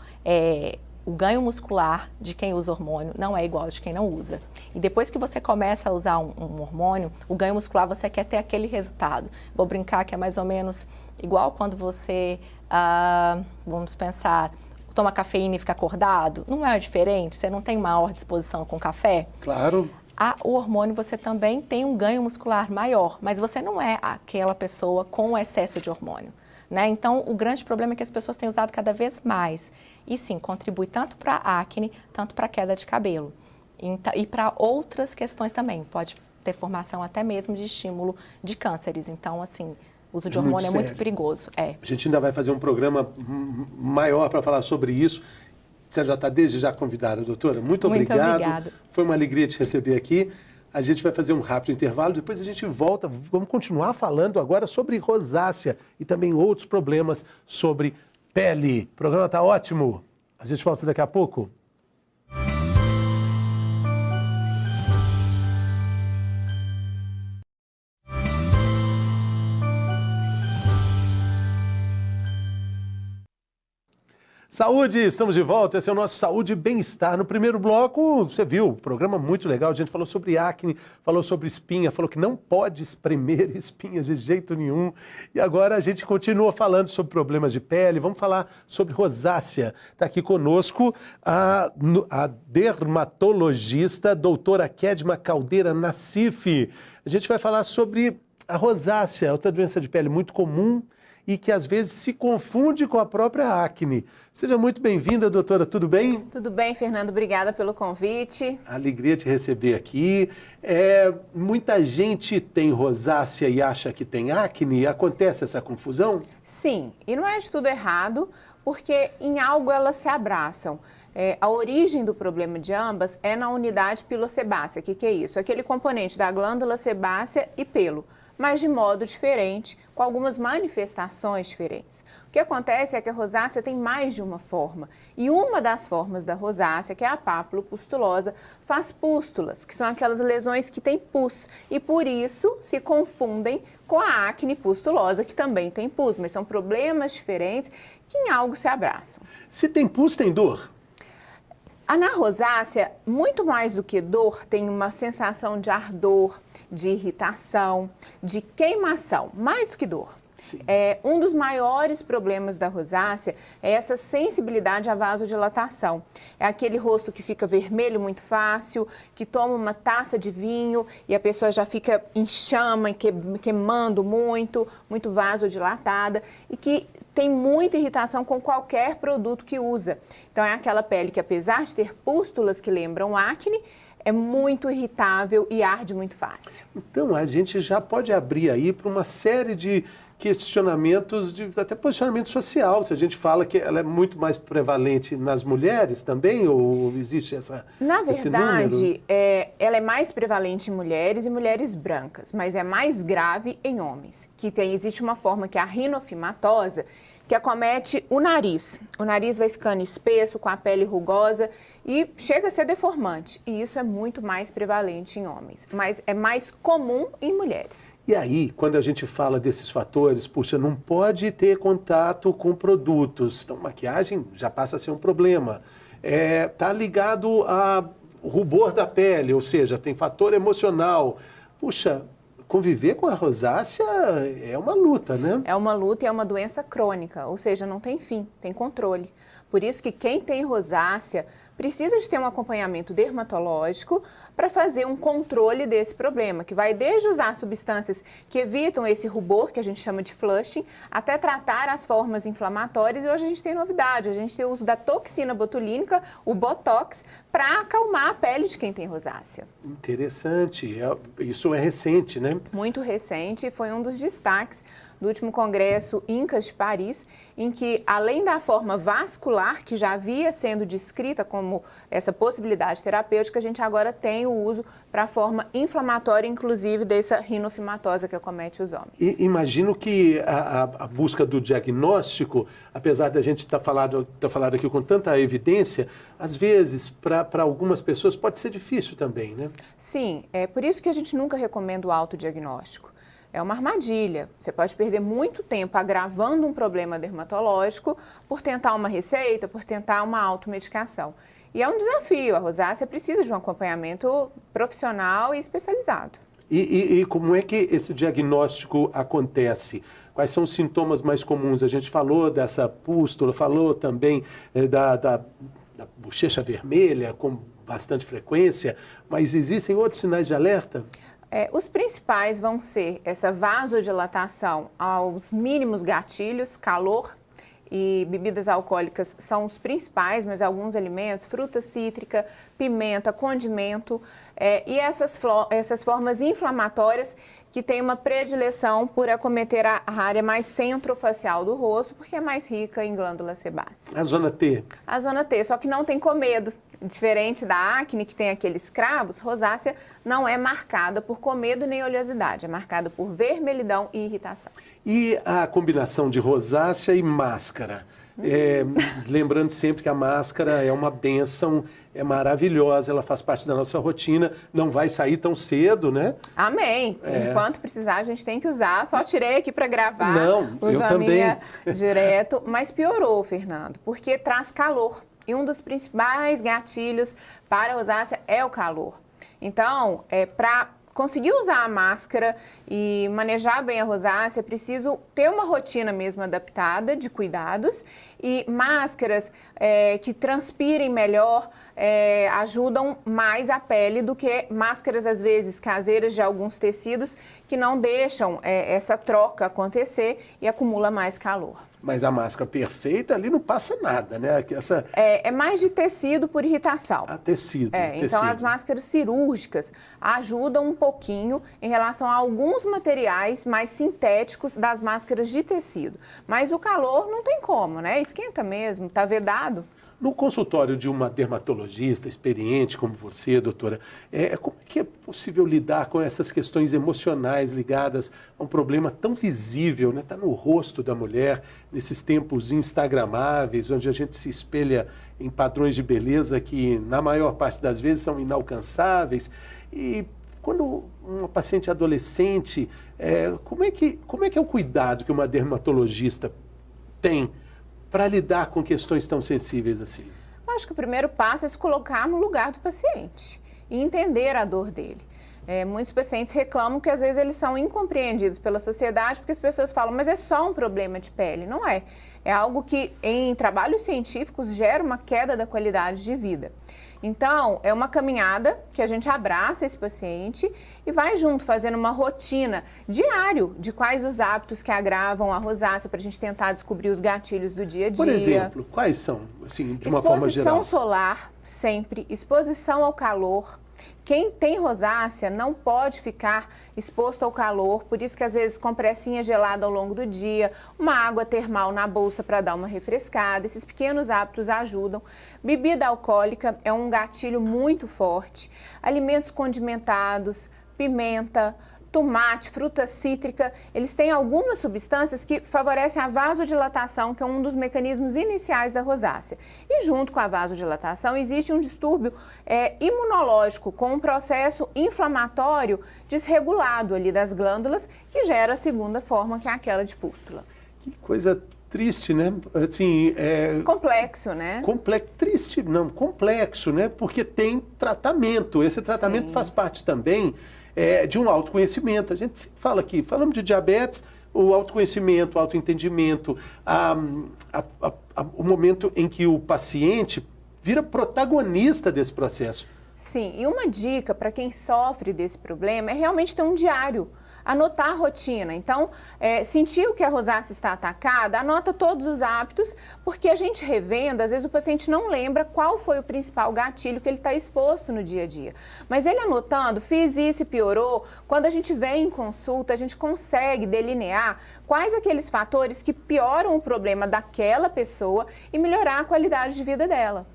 o ganho muscular de quem usa hormônio não é igual de quem não usa. E depois que você começa a usar um hormônio, o ganho muscular você quer ter aquele resultado. Vou brincar que é mais ou menos igual quando você, vamos pensar, toma cafeína e fica acordado. Não é diferente? Você não tem maior disposição com café? Claro. O hormônio você também tem um ganho muscular maior, mas você não é aquela pessoa com excesso de hormônio. Né? Então, o grande problema é que as pessoas têm usado cada vez mais. E sim, contribui tanto para acne, tanto para queda de cabelo. E para outras questões também. Pode ter formação até mesmo de estímulo de cânceres. Então, assim, o uso de hormônio é muito perigoso. A gente ainda vai fazer um programa maior para falar sobre isso. Você já está desde já convidada, doutora. Muito obrigado. Muito obrigada. Foi uma alegria te receber aqui. A gente vai fazer um rápido intervalo, depois a gente volta. Vamos continuar falando agora sobre rosácea e também outros problemas sobre pele. O programa está ótimo. A gente volta daqui a pouco. Saúde, estamos de volta, esse é o nosso Saúde e Bem-Estar. No primeiro bloco, você viu, programa muito legal, a gente falou sobre acne, falou sobre espinha, falou que não pode espremer espinhas de jeito nenhum. E agora a gente continua falando sobre problemas de pele, vamos falar sobre rosácea. Está aqui conosco a dermatologista doutora Kedma Caldeira Nassif. A gente vai falar sobre a rosácea, outra doença de pele muito comum, e que às vezes se confunde com a própria acne. Seja muito bem-vinda, doutora, tudo bem? Tudo bem, Fernando, obrigada pelo convite. Alegria te receber aqui. Muita gente tem rosácea e acha que tem acne, acontece essa confusão? Sim, e não é de tudo errado, porque em algo elas se abraçam. A origem do problema de ambas é na unidade pilosebácea. O que é isso? Aquele componente da glândula sebácea e pelo, mas de modo diferente, com algumas manifestações diferentes. O que acontece é que a rosácea tem mais de uma forma, e uma das formas da rosácea, que é a papulopustulosa, faz pústulas, que são aquelas lesões que têm pus, e por isso se confundem com a acne pustulosa, que também tem pus, mas são problemas diferentes que em algo se abraçam. Se tem pus, tem dor? Na rosácea, muito mais do que dor, tem uma sensação de ardor, de irritação, de queimação, mais do que dor. Sim. Um dos maiores problemas da rosácea é essa sensibilidade à vasodilatação. É aquele rosto que fica vermelho muito fácil, que toma uma taça de vinho e a pessoa já fica em chama, queimando muito vasodilatada e que tem muita irritação com qualquer produto que usa. Então é aquela pele que, apesar de ter pústulas que lembram acne, é muito irritável e arde muito fácil. Então, a gente já pode abrir aí para uma série de questionamentos, até posicionamento social. Se a gente fala que ela é muito mais prevalente nas mulheres também, ou existe essa Na verdade, ela é mais prevalente em mulheres e mulheres brancas, mas é mais grave em homens, existe uma forma que é a rinofimatosa, que acomete o nariz. O nariz vai ficando espesso, com a pele rugosa e chega a ser deformante. E isso é muito mais prevalente em homens, mas é mais comum em mulheres. E aí, quando a gente fala desses fatores, puxa, não pode ter contato com produtos. Então, maquiagem já passa a ser um problema. Tá ligado ao rubor da pele, ou seja, tem fator emocional. Puxa, conviver com a rosácea é uma luta, né? É uma luta e é uma doença crônica, ou seja, não tem fim, tem controle. Por isso que quem tem rosácea precisa de ter um acompanhamento dermatológico para fazer um controle desse problema, que vai desde usar substâncias que evitam esse rubor, que a gente chama de flushing, até tratar as formas inflamatórias. E hoje a gente tem novidade, a gente tem o uso da toxina botulínica, o Botox, para acalmar a pele de quem tem rosácea. Interessante, isso é recente, né? Muito recente, foi um dos destaques do último congresso INCAS de Paris, em que, além da forma vascular, que já havia sendo descrita como essa possibilidade terapêutica, a gente agora tem o uso para a forma inflamatória, inclusive dessa rinofimatosa que acomete os homens. E imagino que a busca do diagnóstico, apesar da gente estar falado aqui com tanta evidência, às vezes, para algumas pessoas pode ser difícil também, né? Sim, é por isso que a gente nunca recomenda o autodiagnóstico. É uma armadilha. Você pode perder muito tempo agravando um problema dermatológico por tentar uma receita, por tentar uma automedicação. E é um desafio. A rosácea precisa de um acompanhamento profissional e especializado. E como é que esse diagnóstico acontece? Quais são os sintomas mais comuns? A gente falou dessa pústula, falou também da bochecha vermelha com bastante frequência, mas existem outros sinais de alerta? Os principais vão ser essa vasodilatação aos mínimos gatilhos, calor e bebidas alcoólicas são os principais, mas alguns alimentos, fruta cítrica, pimenta, condimento e essas formas inflamatórias que têm uma predileção por acometer a área mais centrofacial do rosto, porque é mais rica em glândula sebácea. A zona T? A zona T, só que não tem comedo. Diferente da acne, que tem aqueles cravos, rosácea não é marcada por comedo nem oleosidade, é marcada por vermelhidão e irritação. E a combinação de rosácea e máscara? Lembrando sempre que a máscara é uma bênção, é maravilhosa, ela faz parte da nossa rotina, não vai sair tão cedo, né? Amém! Enquanto precisar, a gente tem que usar. Só tirei aqui para gravar. Não, uso eu a também. minha direto, mas piorou, Fernando, porque traz calor. E um dos principais gatilhos para a rosácea é o calor. Então, para conseguir usar a máscara e manejar bem a rosácea, é preciso ter uma rotina mesmo adaptada de cuidados e máscaras que transpirem melhor, ajudam mais a pele do que máscaras, às vezes, caseiras de alguns tecidos que não deixam essa troca acontecer e acumula mais calor. Mas a máscara perfeita ali não passa nada, né? É mais de tecido por irritação. Tecido. Então, as máscaras cirúrgicas ajudam um pouquinho em relação a alguns materiais mais sintéticos das máscaras de tecido. Mas o calor não tem como, né? Esquenta mesmo, tá vedado. No consultório de uma dermatologista experiente como você, doutora, como é que é possível lidar com essas questões emocionais ligadas a um problema tão visível, né? Está no rosto da mulher, nesses tempos instagramáveis, onde a gente se espelha em padrões de beleza que, na maior parte das vezes, são inalcançáveis. E quando uma paciente adolescente, como é que é o cuidado que uma dermatologista tem para lidar com questões tão sensíveis assim? Eu acho que o primeiro passo é se colocar no lugar do paciente e entender a dor dele. Muitos pacientes reclamam que às vezes eles são incompreendidos pela sociedade porque as pessoas falam, mas é só um problema de pele. Não é. É algo que em trabalhos científicos gera uma queda da qualidade de vida. Então, é uma caminhada que a gente abraça esse paciente e vai junto, fazendo uma rotina diário de quais os hábitos que agravam a rosácea para a gente tentar descobrir os gatilhos do dia a dia. Por exemplo, quais são, assim, de uma forma geral? Exposição solar, sempre. Exposição ao calor. Quem tem rosácea não pode ficar exposto ao calor, por isso que às vezes compressinha gelada ao longo do dia, uma água termal na bolsa para dar uma refrescada, esses pequenos hábitos ajudam. Bebida alcoólica é um gatilho muito forte, alimentos condimentados, pimenta, tomate, fruta cítrica, eles têm algumas substâncias que favorecem a vasodilatação, que é um dos mecanismos iniciais da rosácea. E junto com a vasodilatação existe um distúrbio imunológico com um processo inflamatório desregulado ali das glândulas que gera a segunda forma, que é aquela de pústula. Que coisa triste, né? Assim, complexo, né? Triste, não, complexo, né? Porque tem tratamento. Esse tratamento faz parte também de um autoconhecimento. A gente fala aqui, falamos de diabetes, o autoconhecimento, o autoentendimento, o momento em que o paciente vira protagonista desse processo. Sim, e uma dica para quem sofre desse problema é realmente ter um diário. anotar a rotina. Então, sentiu que a rosácea está atacada, anota todos os hábitos, porque a gente revendo, às vezes o paciente não lembra qual foi o principal gatilho que ele está exposto no dia a dia. Mas ele anotando, fiz isso e piorou, quando a gente vem em consulta, a gente consegue delinear quais aqueles fatores que pioram o problema daquela pessoa e melhorar a qualidade de vida dela.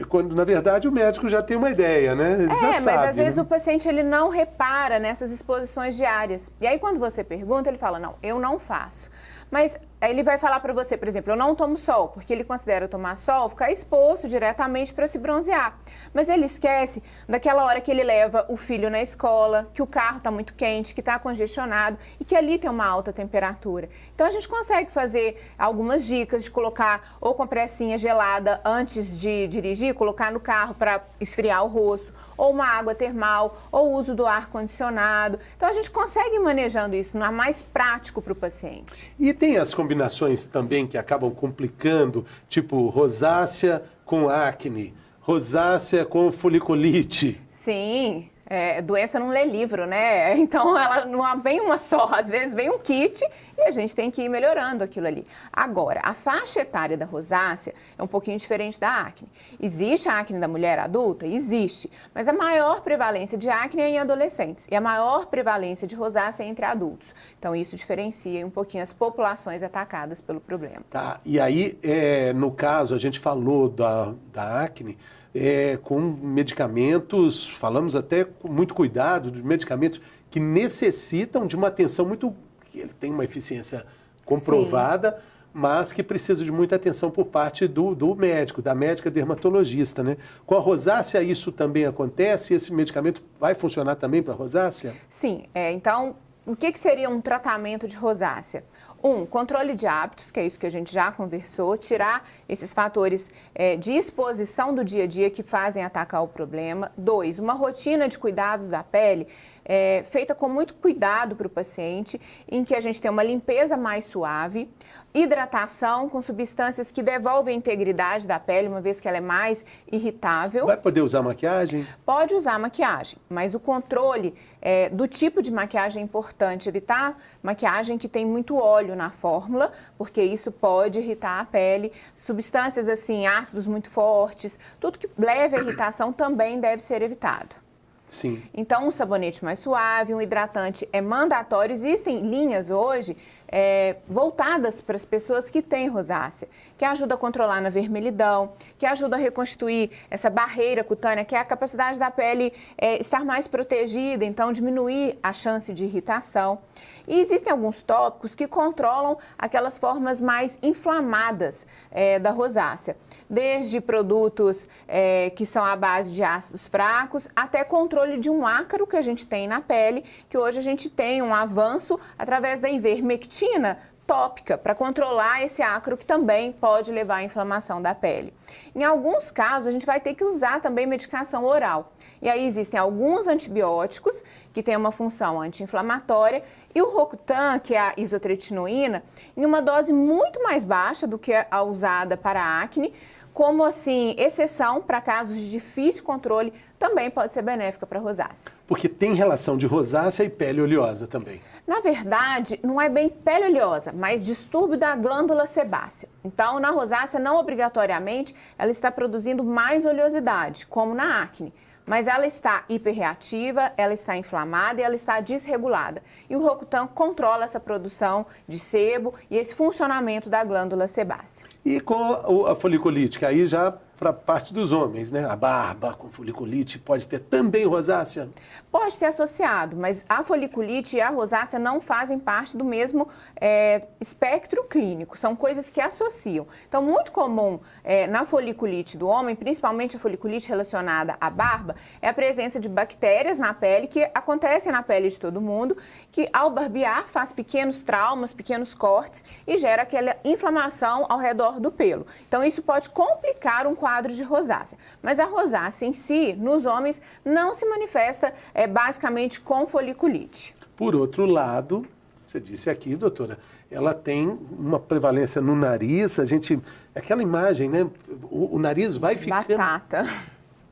Quando, na verdade, o médico já tem uma ideia, né? Ele já sabe, mas às vezes né? o paciente ele não repara nessas exposições diárias. E aí quando você pergunta, ele fala, não, eu não faço. Mas aí ele vai falar para você, por exemplo, eu não tomo sol, porque ele considera tomar sol ficar exposto diretamente para se bronzear. Mas ele esquece daquela hora que ele leva o filho na escola, que o carro está muito quente, que está congestionado e que ali tem uma alta temperatura. Então a gente consegue fazer algumas dicas de colocar ou compressinha gelada antes de dirigir, colocar no carro para esfriar o rosto, ou uma água termal, ou o uso do ar-condicionado. Então a gente consegue ir manejando isso, não é mais prático para o paciente. E tem as combinações também que acabam complicando, tipo rosácea com acne, rosácea com foliculite. Sim, doença não lê livro, né? Então ela não vem uma só, às vezes vem um kit e a gente tem que ir melhorando aquilo ali. Agora, a faixa etária da rosácea é um pouquinho diferente da acne. Existe a acne da mulher adulta? Existe, mas a maior prevalência de acne é em adolescentes e a maior prevalência de rosácea é entre adultos. Então isso diferencia um pouquinho as populações atacadas pelo problema. Tá, e aí, no caso, a gente falou da acne, com medicamentos, falamos até com muito cuidado, de medicamentos que necessitam de uma atenção muito... Ele tem uma eficiência comprovada, sim, mas que precisa de muita atenção por parte do médico, da médica dermatologista, né? Com a rosácea isso também acontece? Esse medicamento vai funcionar também para a rosácea? Sim, então o que seria um tratamento de rosácea? Controle de hábitos, que é isso que a gente já conversou, tirar esses fatores de exposição do dia a dia que fazem atacar o problema. 2, uma rotina de cuidados da pele feita com muito cuidado para o paciente, em que a gente tem uma limpeza mais suave, hidratação com substâncias que devolvem a integridade da pele, uma vez que ela é mais irritável. Vai poder usar maquiagem? Pode usar maquiagem, mas o controle do tipo de maquiagem é importante. Evitar maquiagem que tem muito óleo na fórmula, porque isso pode irritar a pele. Substâncias assim, ácidos muito fortes, tudo que leve à irritação também deve ser evitado. Sim. Então, um sabonete mais suave, um hidratante é mandatório. Existem linhas hoje voltadas para as pessoas que têm rosácea, que ajuda a controlar na vermelhidão, que ajuda a reconstituir essa barreira cutânea, que é a capacidade da pele estar mais protegida, então diminuir a chance de irritação. E existem alguns tópicos que controlam aquelas formas mais inflamadas da rosácea, desde produtos que são à base de ácidos fracos, até controle de um ácaro que a gente tem na pele, que hoje a gente tem um avanço através da ivermectina tópica para controlar esse ácaro que também pode levar à inflamação da pele. Em alguns casos, a gente vai ter que usar também medicação oral. E aí existem alguns antibióticos que têm uma função anti-inflamatória e o Rocutan, que é a isotretinoína, em uma dose muito mais baixa do que a usada para a acne, como assim, exceção para casos de difícil controle, também pode ser benéfica para a rosácea. Porque tem relação de rosácea e pele oleosa também. Na verdade, não é bem pele oleosa, mas distúrbio da glândula sebácea. Então, na rosácea, não obrigatoriamente, ela está produzindo mais oleosidade, como na acne. Mas ela está hiperreativa, ela está inflamada e ela está desregulada. E o Rocutan controla essa produção de sebo e esse funcionamento da glândula sebácea. E com a foliculite, que aí já para a parte dos homens, né? A barba com foliculite pode ter também rosácea? Pode ter associado, mas a foliculite e a rosácea não fazem parte do mesmo espectro clínico, são coisas que associam. Então, muito comum na foliculite do homem, principalmente a foliculite relacionada à barba, é a presença de bactérias na pele, que acontecem na pele de todo mundo, que ao barbear faz pequenos traumas, pequenos cortes e gera aquela inflamação ao redor do pelo. Então, isso pode complicar um quadro de rosácea. Mas a rosácea em si, nos homens, não se manifesta basicamente com foliculite. Por outro lado, você disse aqui, doutora, ela tem uma prevalência no nariz, aquela imagem, né? O nariz vai ficando... Batata.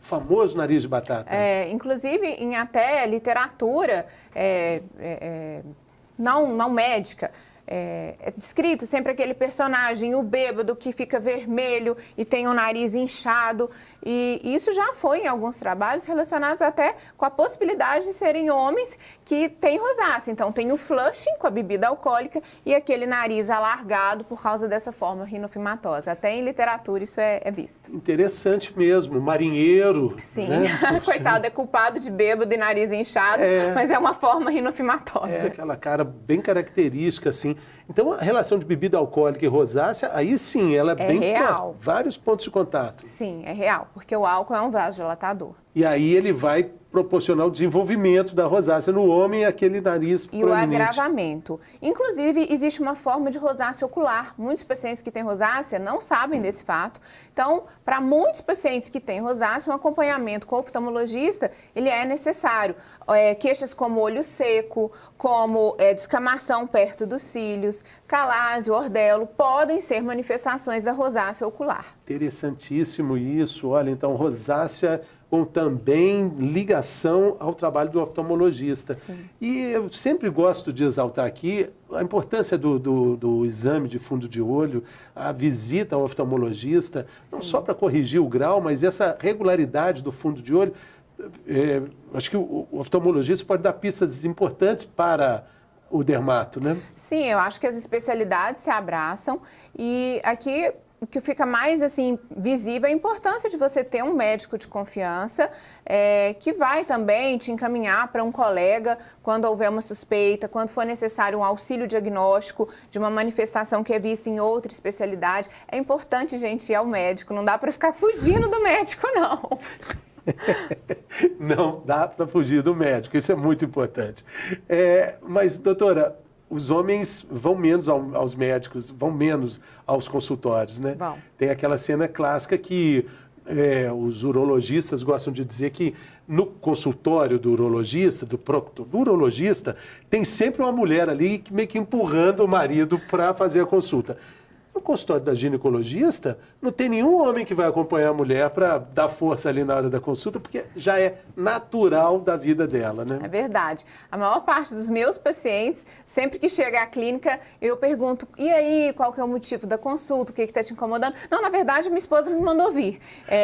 Famoso nariz de batata. Inclusive, em até literatura não médica, é descrito sempre aquele personagem, o bêbado que fica vermelho e tem o nariz inchado. E isso já foi em alguns trabalhos relacionados até com a possibilidade de serem homens que têm rosácea. Então, tem o flushing com a bebida alcoólica e aquele nariz alargado por causa dessa forma rinofimatosa. Até em literatura isso é visto. Interessante mesmo, marinheiro. Sim, né? coitado, é culpado de bêbado e nariz inchado, mas é uma forma rinofimatosa. É aquela cara bem característica, assim. Então, a relação de bebida alcoólica e rosácea, aí sim, ela é bem real. Vários pontos de contato. Sim, é real, porque o álcool é um vasodilatador. E aí ele vai proporcionar o desenvolvimento da rosácea no homem e aquele nariz e proeminente. O agravamento. Inclusive, existe uma forma de rosácea ocular. Muitos pacientes que têm rosácea não sabem desse fato. Então, para muitos pacientes que têm rosácea, um acompanhamento com o oftalmologista, ele é necessário. Queixas como olho seco, como descamação perto dos cílios, calásio, ordelo, podem ser manifestações da rosácea ocular. Interessantíssimo isso. Olha, então, rosácea com também ligação ao trabalho do oftalmologista. Sim. E eu sempre gosto de exaltar aqui a importância do exame de fundo de olho, a visita ao oftalmologista, não só para corrigir o grau, mas essa regularidade do fundo de olho. Acho que o oftalmologista pode dar pistas importantes para o dermato, né? Sim, eu acho que as especialidades se abraçam e aqui o que fica mais assim visível é a importância de você ter um médico de confiança que vai também te encaminhar para um colega quando houver uma suspeita, quando for necessário um auxílio diagnóstico de uma manifestação que é vista em outra especialidade. É importante, gente, ir ao médico, não dá para ficar fugindo do médico, não. Não dá para fugir do médico, isso é muito importante. Mas, doutora, os homens vão menos aos médicos, vão menos aos consultórios, né? Bom. Tem aquela cena clássica que os urologistas gostam de dizer que no consultório do urologista, do urologista, tem sempre uma mulher ali meio que empurrando o marido para fazer a consulta. No consultório da ginecologista, não tem nenhum homem que vai acompanhar a mulher para dar força ali na hora da consulta, porque já é natural da vida dela, né? É verdade. A maior parte dos meus pacientes, sempre que chega à clínica, eu pergunto, e aí, qual que é o motivo da consulta, o que está te incomodando? Não, na verdade, minha esposa me mandou vir.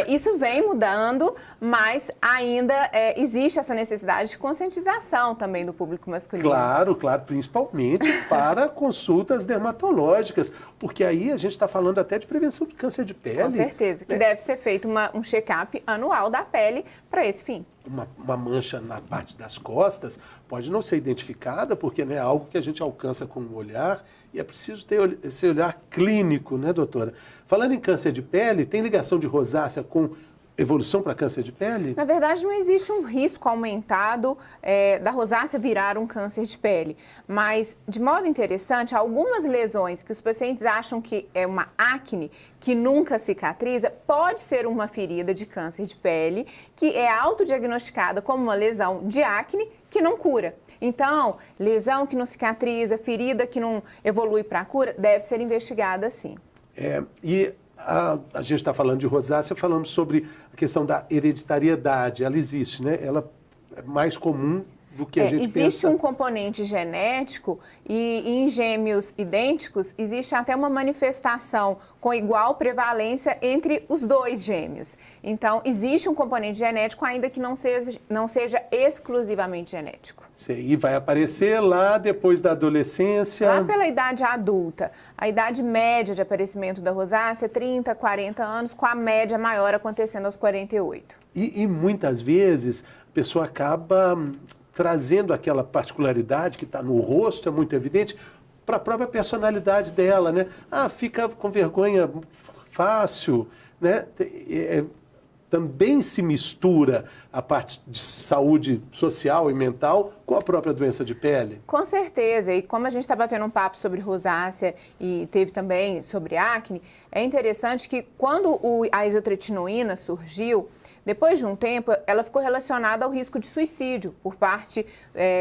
Isso vem mudando, mas ainda existe essa necessidade de conscientização também do público masculino. Claro, claro, principalmente para consultas dermatológicas, porque aí a gente está falando até de prevenção de câncer de pele. Com certeza, que deve ser feito um check-up anual da pele para esse fim. Uma mancha na parte das costas pode não ser identificada, porque é algo que a gente alcança com o olhar e é preciso ter esse olhar clínico, né, doutora? Falando em câncer de pele, tem ligação de rosácea com evolução para câncer de pele? Na verdade, não existe um risco aumentado da rosácea virar um câncer de pele. Mas, de modo interessante, algumas lesões que os pacientes acham que é uma acne, que nunca cicatriza, pode ser uma ferida de câncer de pele, que é autodiagnosticada como uma lesão de acne que não cura. Então, lesão que não cicatriza, ferida que não evolui para a cura, deve ser investigada sim. A gente está falando de rosácea, falando sobre a questão da hereditariedade. Ela existe, né? Ela é mais comum do que a gente pensa. Existe um componente genético e em gêmeos idênticos existe até uma manifestação com igual prevalência entre os dois gêmeos. Então, existe um componente genético, ainda que não seja exclusivamente genético. E vai aparecer lá depois da adolescência? Lá pela idade adulta. A idade média de aparecimento da rosácea é 30, 40 anos, com a média maior acontecendo aos 48. E muitas vezes a pessoa acaba trazendo aquela particularidade que está no rosto, é muito evidente, para a própria personalidade dela, né? Fica com vergonha fácil, né? Também se mistura a parte de saúde social e mental com a própria doença de pele? Com certeza, e como a gente está batendo um papo sobre rosácea e teve também sobre acne, é interessante que quando a isotretinoína surgiu, depois de um tempo, ela ficou relacionada ao risco de suicídio por parte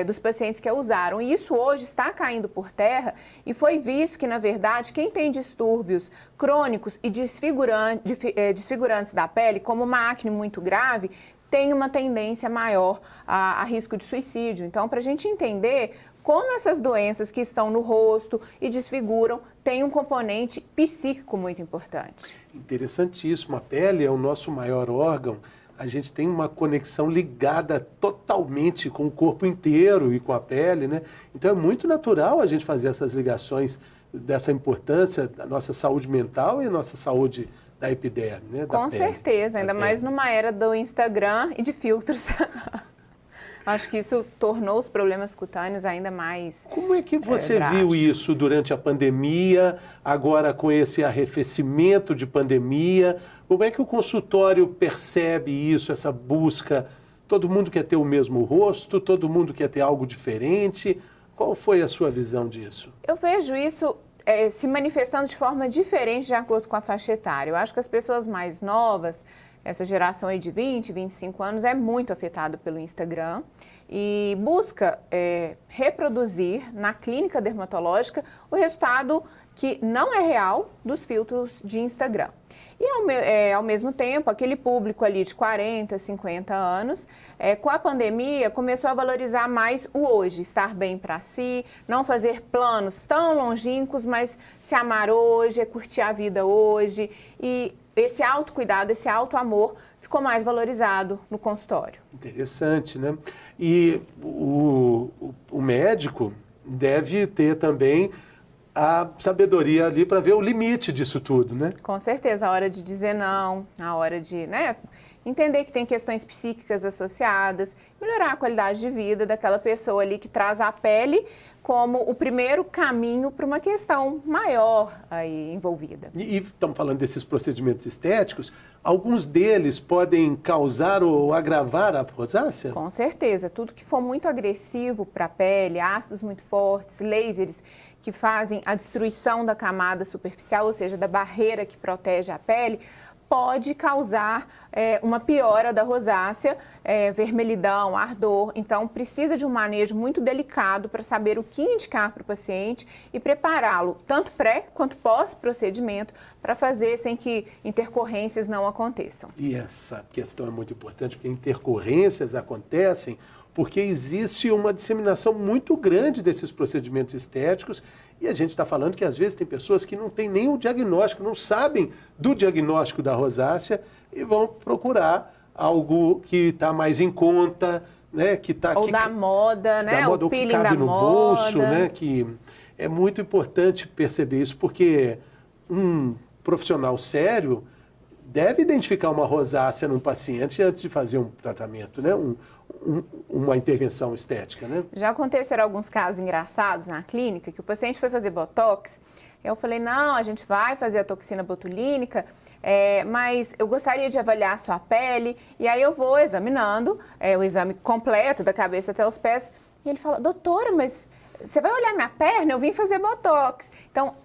dos pacientes que a usaram. E isso hoje está caindo por terra e foi visto que, na verdade, quem tem distúrbios crônicos e desfigurantes da pele, como uma acne muito grave, tem uma tendência maior a risco de suicídio. Então, para a gente entender como essas doenças que estão no rosto e desfiguram têm um componente psíquico muito importante. Interessantíssimo. A pele é o nosso maior órgão. A gente tem uma conexão ligada totalmente com o corpo inteiro e com a pele, né? Então é muito natural a gente fazer essas ligações dessa importância da nossa saúde mental e a nossa saúde da epiderme, né? Com certeza, ainda mais numa era do Instagram e de filtros. Acho que isso tornou os problemas cutâneos ainda mais Como é que você drásticos. viu isso durante a pandemia, agora com esse arrefecimento de pandemia? Como é que o consultório percebe isso, essa busca? Todo mundo quer ter o mesmo rosto? Todo mundo quer ter algo diferente? Qual foi a sua visão disso? Eu vejo isso se manifestando de forma diferente de acordo com a faixa etária. Eu acho que as pessoas mais novas, essa geração aí de 20, 25 anos, é muito afetada pelo Instagram e busca reproduzir na clínica dermatológica o resultado que não é real dos filtros de Instagram. E ao mesmo tempo, aquele público ali de 40, 50 anos, com a pandemia, começou a valorizar mais o hoje, estar bem para si, não fazer planos tão longínquos, mas se amar hoje, curtir a vida hoje. E esse autocuidado, esse autoamor ficou mais valorizado no consultório. Interessante, né? E o médico deve ter também a sabedoria ali para ver o limite disso tudo, né? Com certeza, a hora de dizer não, a hora de entender que tem questões psíquicas associadas, melhorar a qualidade de vida daquela pessoa ali que traz a pele como o primeiro caminho para uma questão maior aí envolvida. E estamos falando desses procedimentos estéticos, alguns deles podem causar ou agravar a rosácea? Com certeza, tudo que for muito agressivo para a pele, ácidos muito fortes, lasers que fazem a destruição da camada superficial, ou seja, da barreira que protege a pele, pode causar uma piora da rosácea, vermelhidão, ardor. Então, precisa de um manejo muito delicado para saber o que indicar para o paciente e prepará-lo, tanto pré quanto pós-procedimento, para fazer sem que intercorrências não aconteçam. E essa questão é muito importante, porque intercorrências acontecem porque existe uma disseminação muito grande desses procedimentos estéticos e a gente está falando que às vezes tem pessoas que não têm nem o diagnóstico, não sabem do diagnóstico da rosácea e vão procurar algo que está mais em conta, né? Ou da moda, né? O que cabe no bolso, né? Que é muito importante perceber isso, porque um profissional sério deve identificar uma rosácea num paciente antes de fazer um tratamento, né? Uma intervenção estética, né? Já aconteceram alguns casos engraçados na clínica, que o paciente foi fazer botox, eu falei, não, a gente vai fazer a toxina botulínica, mas eu gostaria de avaliar a sua pele, e aí eu vou examinando o exame completo, da cabeça até os pés, e ele fala, doutora, mas você vai olhar minha perna? Eu vim fazer botox. Então,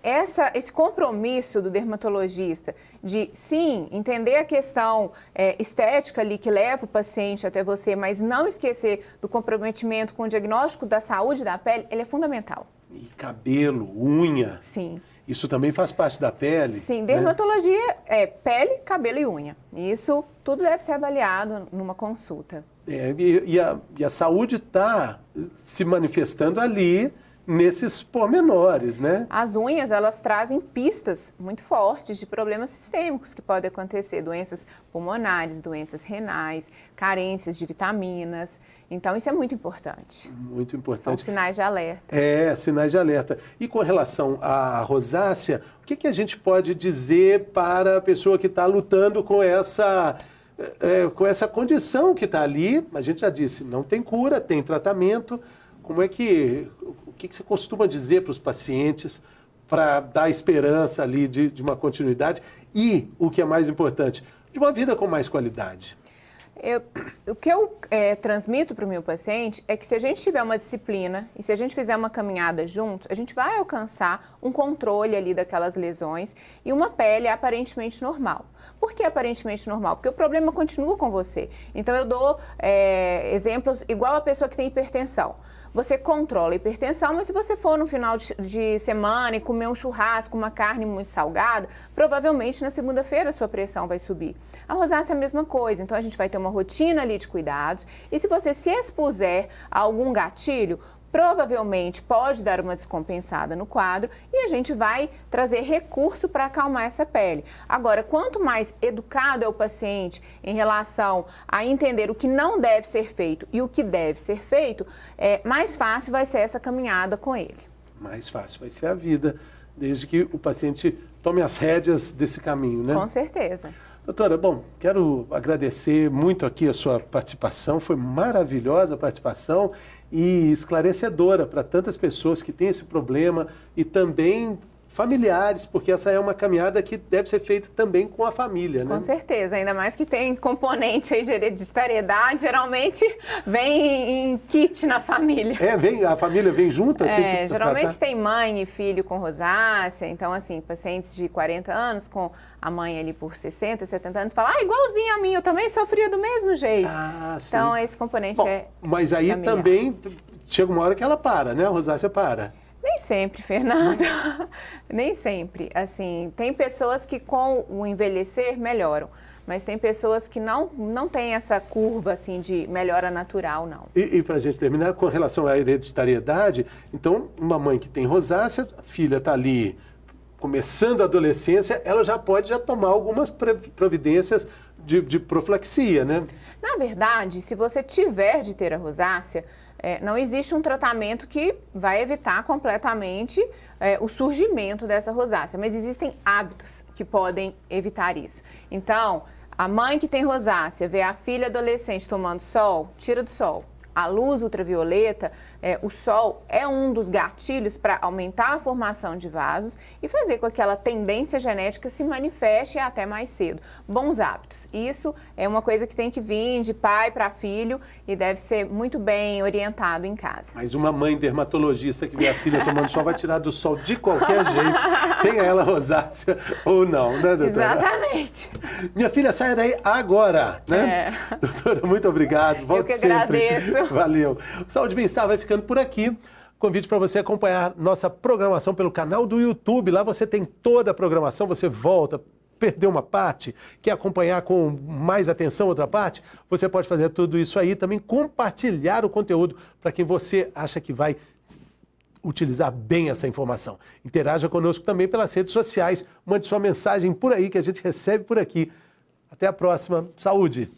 esse compromisso do dermatologista de, sim, entender a questão estética ali que leva o paciente até você, mas não esquecer do comprometimento com o diagnóstico da saúde da pele, ele é fundamental. E cabelo, unha. Sim. Isso também faz parte da pele? Sim, dermatologia é pele, cabelo e unha. Isso tudo deve ser avaliado numa consulta. E a saúde está se manifestando ali nesses pormenores, né? As unhas, elas trazem pistas muito fortes de problemas sistêmicos que podem acontecer, doenças pulmonares, doenças renais, carências de vitaminas. Então, isso é muito importante. Muito importante. São sinais de alerta. Sinais de alerta. E com relação à rosácea, o que a gente pode dizer para a pessoa que está lutando com essa condição que está ali? A gente já disse, não tem cura, tem tratamento. O que você costuma dizer para os pacientes para dar esperança ali de uma continuidade e, o que é mais importante, de uma vida com mais qualidade? O que eu transmito para o meu paciente é que se a gente tiver uma disciplina e se a gente fizer uma caminhada juntos, a gente vai alcançar um controle ali daquelas lesões e uma pele aparentemente normal. Por que aparentemente normal? Porque o problema continua com você. Então eu dou exemplos igual a pessoa que tem hipertensão. Você controla a hipertensão, mas se você for no final de semana e comer um churrasco, uma carne muito salgada, provavelmente na segunda-feira a sua pressão vai subir. A rosácea é a mesma coisa, então a gente vai ter uma rotina ali de cuidados e se você se expuser a algum gatilho, provavelmente pode dar uma descompensada no quadro e a gente vai trazer recurso para acalmar essa pele. Agora, quanto mais educado é o paciente em relação a entender o que não deve ser feito e o que deve ser feito, mais fácil vai ser essa caminhada com ele. Mais fácil vai ser a vida, desde que o paciente tome as rédeas desse caminho, né? Com certeza. Doutora, bom, quero agradecer muito aqui a sua participação, foi maravilhosa a participação e esclarecedora para tantas pessoas que têm esse problema e também familiares, porque essa é uma caminhada que deve ser feita também com a família, né? Com certeza, ainda mais que tem componente aí de hereditariedade, geralmente vem em kit na família. A família vem junto? Assim, geralmente tem mãe e filho com rosácea, então assim, pacientes de 40 anos com a mãe ali por 60, 70 anos, falam, igualzinho a mim, eu também sofria do mesmo jeito. Então esse componente mas aí familiar. Também chega uma hora que ela para, né? A rosácea para. Nem sempre, Fernando. Nem sempre. Assim, tem pessoas que com o envelhecer melhoram, mas tem pessoas que não têm essa curva assim de melhora natural, não. E para a gente terminar, com relação à hereditariedade, então uma mãe que tem rosácea, a filha está ali começando a adolescência, ela já pode tomar algumas providências de profilaxia, né? Na verdade, se você tiver de ter a rosácea, não existe um tratamento que vai evitar completamente o surgimento dessa rosácea, mas existem hábitos que podem evitar isso. Então, a mãe que tem rosácea vê a filha adolescente tomando sol, tira do sol. A luz ultravioleta, o sol é um dos gatilhos para aumentar a formação de vasos e fazer com que aquela tendência genética se manifeste até mais cedo. Bons hábitos. Isso é uma coisa que tem que vir de pai para filho e deve ser muito bem orientado em casa. Mas uma mãe dermatologista que vê a filha tomando sol vai tirar do sol de qualquer jeito, tenha ela rosácea ou não, né, doutora? Exatamente. Minha filha, saia daí agora, né? Doutora, muito obrigado. Volte Eu que agradeço. Sempre. Valeu. Saúde e Bem-Estar vai ficando por aqui. Convite para você acompanhar nossa programação pelo canal do YouTube. Lá você tem toda a programação, você volta, perdeu uma parte, quer acompanhar com mais atenção outra parte, você pode fazer tudo isso aí, também compartilhar o conteúdo para quem você acha que vai utilizar bem essa informação. Interaja conosco também pelas redes sociais, mande sua mensagem por aí que a gente recebe por aqui. Até a próxima. Saúde!